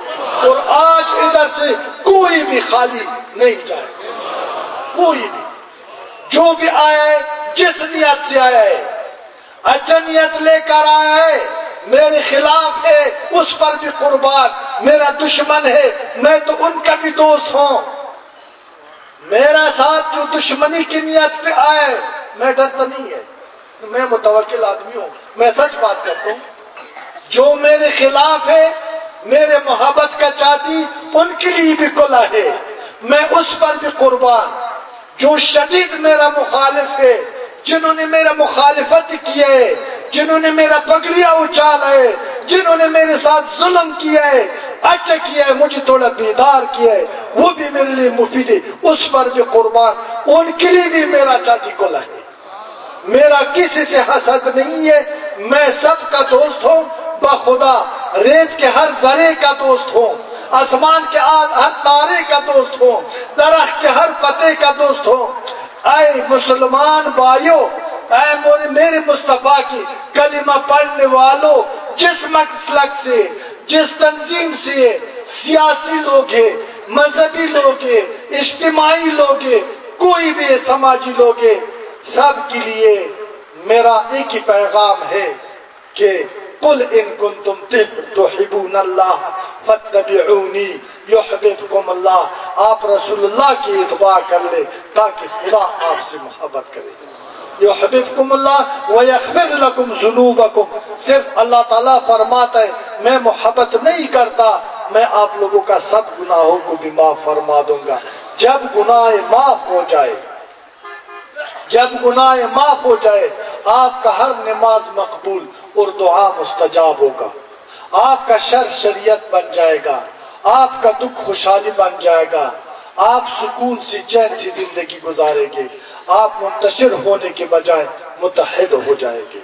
اور آج ادھر سے کوئی بھی خالی نہیں جائے گا. کوئی بھی جو بھی آیا ہے، جس نیت سے آیا ہے، اچھا نیت لے کر آیا ہے، میرے خلاف ہے اس پر بھی قربان، میرا دشمن ہے میں تو ان کا بھی دوست ہوں. میرا ساتھ جو دشمنی کی نیت پہ آئے میں ڈرتا نہیں ہے، میں متوکل آدمی ہوں، میں سچ بات کرتا ہوں. جو میرے خلاف ہے، میرے محبت کا چاہتی، ان کے لیے بھی کلا ہے، میں اس پر بھی قربان. جو شدید میرا مخالف ہے، جنہوں نے میرا مخالفت کیا ہے، جنہوں نے میرا پگڑیاں اچھالا ہے، جنہوں نے میرے ساتھ ظلم کیا ہے، اچھا کیا ہے، مجھے تھوڑا بیدار کیا ہے، وہ بھی میرے لیے مفید ہے، اس پر بھی قربان. ان کے لیے بھی میرا چاہتی کلا ہے. میرا کسی سے حسد نہیں ہے، میں سب کا دوست ہوں بخدا. ریت کے ہر ذرے کا دوست ہوں، آسمان کے ہر تارے کا دوست ہوں، درخت کے ہر پتے کا دوست ہوں. اے مسلمان بھائیو، اے میرے مصطفیٰ کی کلمہ پڑھنے والوں، جس مسلک سے، جس تنظیم سے، سیاسی لوگ ہیں، مذہبی لوگ ہیں، اجتماعی لوگ ہیں، کوئی بھی سماجی لوگ ہیں، سب کے لیے میرا ایک ہی پیغام ہے کہ قل ان کنتم تحبون اللہ فاتبعونی یحببکم اللہ. آپ رسول اللہ کی اتباع کر لے تاکہ خدا آپ سے محبت کرے. یحببکم اللہ ویغفر لکم ذنوبکم. صرف اللہ تعالیٰ فرماتا ہے میں محبت نہیں کرتا، میں آپ لوگوں کا سب گناہوں کو بھی معاف فرما دوں گا. جب گناہ معاف ہو جائے، جب گناہ معاف ہو جائے، آپ کا ہر نماز مقبول اور دعا مستجاب ہوگا. آپ کا شر شریعت بن جائے گا، آپ کا دکھ خوشحالی بن جائے گا، آپ سکون سے چین سے زندگی گزارے گے، آپ منتشر ہونے کے بجائے متحد ہو جائے گے.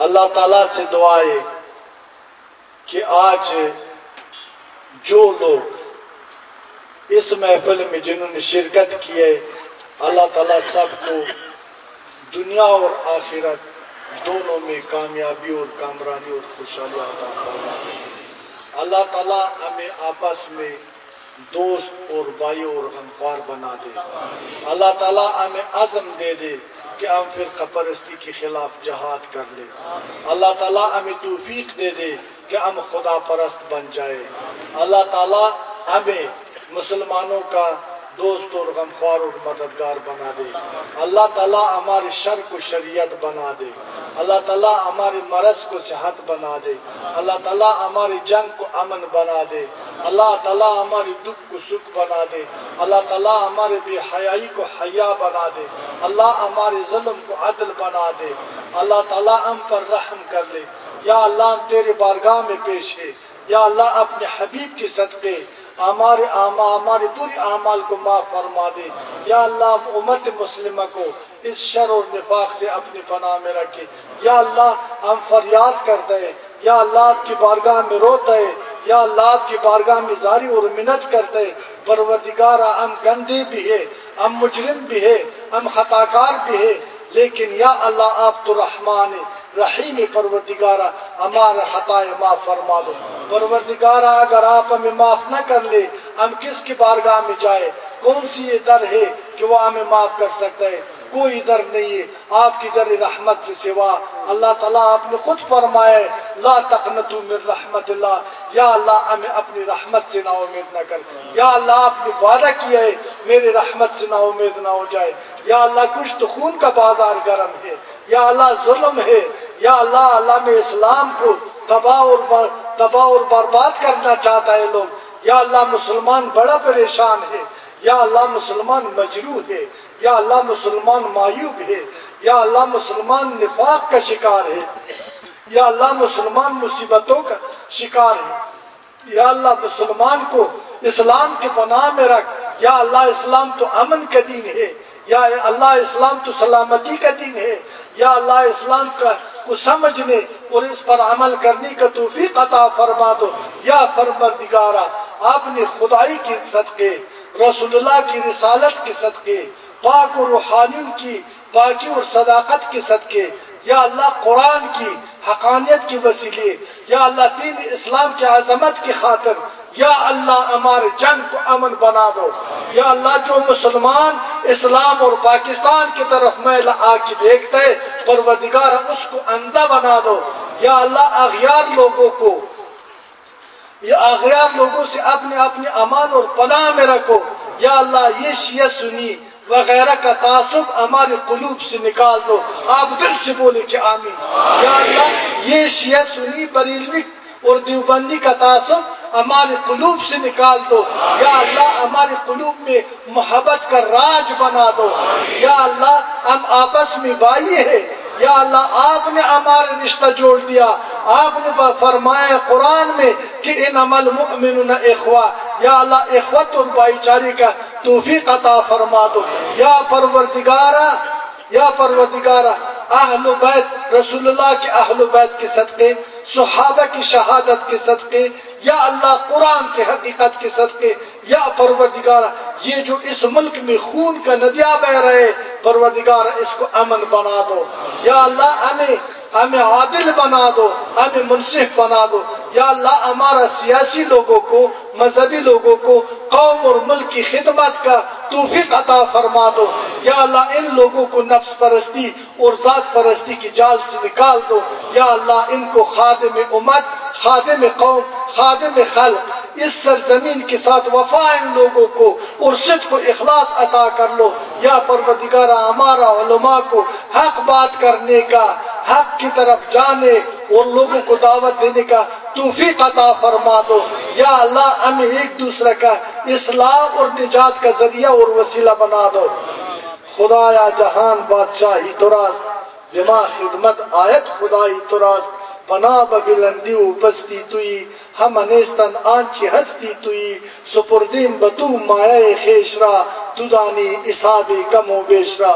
اللہ تعالیٰ سے دعائے کہ آج جو لوگ اس محفل میں جنہوں نے شرکت کی ہے، اللہ تعالیٰ سب کو دنیا اور آخرت دونوں میں کامیابی اور کامرانی اور خوشحالی عطا فرمائے۔ اللہ تعالیٰ ہمیں آپس میں دوست اور بھائی اور غمخوار بنا دے۔ اللہ تعالیٰ ہمیں عزم دے دے کہ ہم فرقہ پرستی کے خلاف جہاد کر لیں۔ اللہ تعالیٰ ہمیں توفیق دے دے کہ ہم خدا پرست بن جائے۔ اللہ تعالیٰ ہمیں مسلمانوں کا دوست اور غمخوار اور مددگار بنا دے۔ اللہ تعالیٰ ہمارے شر کو شریعت بنا دے۔ اللہ تعالیٰ ہمارے مرض کو صحت بنا دے۔ اللہ تعالیٰ ہماری جنگ کو امن بنا دے۔ اللہ تعالیٰ ہماری دکھ کو سکھ بنا دے۔ اللہ تعالیٰ ہمارے بے حیائی کو حیا بنا دے۔ اللہ ہمارے ظلم کو عدل بنا دے۔ اللہ تعالیٰ ہم پر رحم کر لے۔ یا اللہ ہم تیرے بارگاہ میں پیش ہے۔ یا اللہ اپنے حبیب کے صدقے ہمارے پوری اعمال کو معاف فرما دے۔ یا اللہ امت مسلمہ کو اس شر اور نفاق سے اپنی پناہ میں رکھے۔ یا اللہ ہم فریاد کرتے ہیں، یا اللہ آپ کی بارگاہ میں روتے ہیں، یا اللہ آپ کی بارگاہ میں زاری اور منت کرتے ہیں۔ پروردگارہ ہم گندے بھی ہیں، ہم مجرم بھی ہیں، ہم خطاکار بھی ہیں، لیکن یا اللہ آپ تو رحمان رحیم پروردگارہ ہمارا خطائے معاف فرما دو۔ پروردگارہ اگر آپ ہمیں معاف نہ کر لے ہم کس کی بارگاہ میں جائے؟ کون سی یہ در ہے کہ وہ ہمیں معاف کر سکتا ہے؟ کوئی در نہیں ہے آپ کی در رحمت سے سوا۔ اللہ تعالیٰ آپ نے خود فرمایا ہے لا تقنطوا من رحمت اللہ، یا اللہ ہمیں اپنی رحمت سے نا امید نہ کر۔ یا اللہ آپ نے وعدہ کیا ہے میرے رحمت سے نا امید نہ ہو جائے۔ یا اللہ کچھ تو خون کا بازار گرم ہے، یا اللہ ظلم ہے، یا اللہ عالم اسلام کو تباہ اور برباد کرنا چاہتا ہے لوگ۔ یا اللہ مسلمان بڑا پریشان ہے، یا اللہ مسلمان مجروح ہے، یا اللہ مسلمان معیوب ہے، یا اللہ مسلمان نفاق کا شکار ہے، یا اللہ مسلمان مصیبتوں کا شکار ہے۔ یا اللہ مسلمان کو اسلام کے پناہ میں رکھ۔ یا اللہ اسلام تو امن کا دین ہے، یا اللہ اسلام تو سلامتی کا دین ہے۔ یا اللہ اسلام کو سمجھنے اور اس پر عمل کرنے کا توفیق عطا فرما دو۔ یا پروردگارہ آپ نے خدائی کے صدقے، رسول اللہ کی رسالت کے صدقے، پاک و روحانیوں کی پاکی اور صداقت کے صدقے، یا اللہ قرآن کی حقانیت کے وسیلے، یا اللہ دین اسلام کی عظمت کی خاطر، یا اللہ ہمارے جنگ کو امن بنا دو۔ یا اللہ جو مسلمان اسلام اور پاکستان کی طرف میل آ کے دیکھتے ہیں پروردگار اس کو اندھا بنا دو۔ یا اللہ اغیار لوگوں سے اپنے امان اور پناہ میں رکھو۔ یا اللہ یہ شیعہ سنی وغیرہ کا تعصب ہمارے قلوب سے نکال دو۔ آپ دل سے بولے کہ آمین۔ یا اللہ یہ شیعہ سنی بریلوی اور دیوبندی کا تعصب ہمارے قلوب سے نکال دو۔ یا اللہ ہمارے قلوب میں محبت کا راج بنا دو۔ یا اللہ ہم آپس میں بھائی ہیں، یا اللہ آپ نے ہمارے رشتہ جوڑ دیا۔ آپ نے فرمایا قرآن میں کہ انما المؤمنون اخوہ، یا اللہ اخوت اور بھائی چارے کا توفیق عطا فرما دو۔ یا پروردگارہ اہل بیت رسول اللہ کے اہل بیت کے صدقے، صحابہ کی شہادت کے صدقے، یا اللہ قرآن کے حقیقت کے صدقے، یا پروردگارہ یہ جو اس ملک میں خون کا ندیہ بہ رہے پروردگارہ اس کو امن بنا دو۔ یا اللہ ہمیں عادل بنا دو، ہمیں منصف بنا دو۔ یا اللہ ہمارا سیاسی لوگوں کو، مذہبی لوگوں کو قوم اور ملک کی خدمت کا توفیق عطا فرما دو۔ یا اللہ ان لوگوں کو نفس پرستی اور ذات پرستی کی جال سے نکال دو۔ یا اللہ ان کو خادم امت، خادم قوم، خادم خلق، اس سرزمین کے ساتھ وفا ان لوگوں کو اور صدق و اخلاص عطا کر لو۔ یا پروردگارہ ہمارا علماء کو حق بات کرنے کا، حق کی طرف جانے اور لوگوں کو دعوت دینے کا توفیق عطا فرما دو۔ یا اللہ ہمیں ایک دوسرے کا اصلاح اور نجات کا ذریعہ اور وسیلہ بنا دو۔ خدایا جہان بادشاہی تو راست، زما خدمت آیت خدائی تو راست، پناہ ببلندی و پستی توی، ہم انیستن آنچی ہستی توی، سپردیم بتو مایہ خیشرا، تو دانی اساب کم و بیشرا۔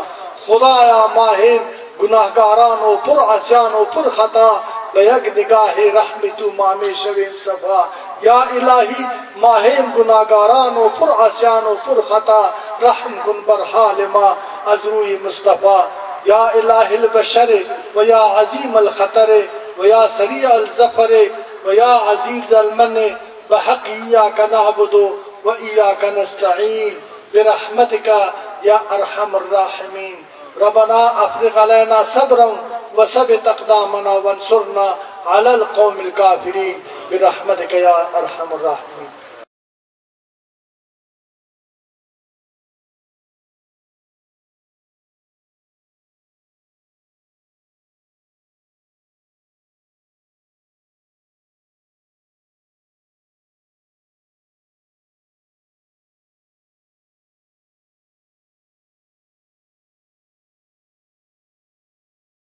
خدایا ماہین گناہگاران و پر عصیان و پر خطا، بیگ نگاہ رحمت مام شوین صفا یا الہی ماہم گناہگاران و پر عصیان و پر خطا رحم کن بر حال ما از روی مصطفیٰ یا الہ البشر و یا عظیم الخطر و یا سریع الظفر و یا عزیز المن بحق ایاک نعبد و ایاک نستعین برحمتک یا ارحم الراحمین ربنا افرغ علینا صبرا وثبت اقدامنا وانصرنا على القوم الكافرين برحمتك يا ارحم الراحمين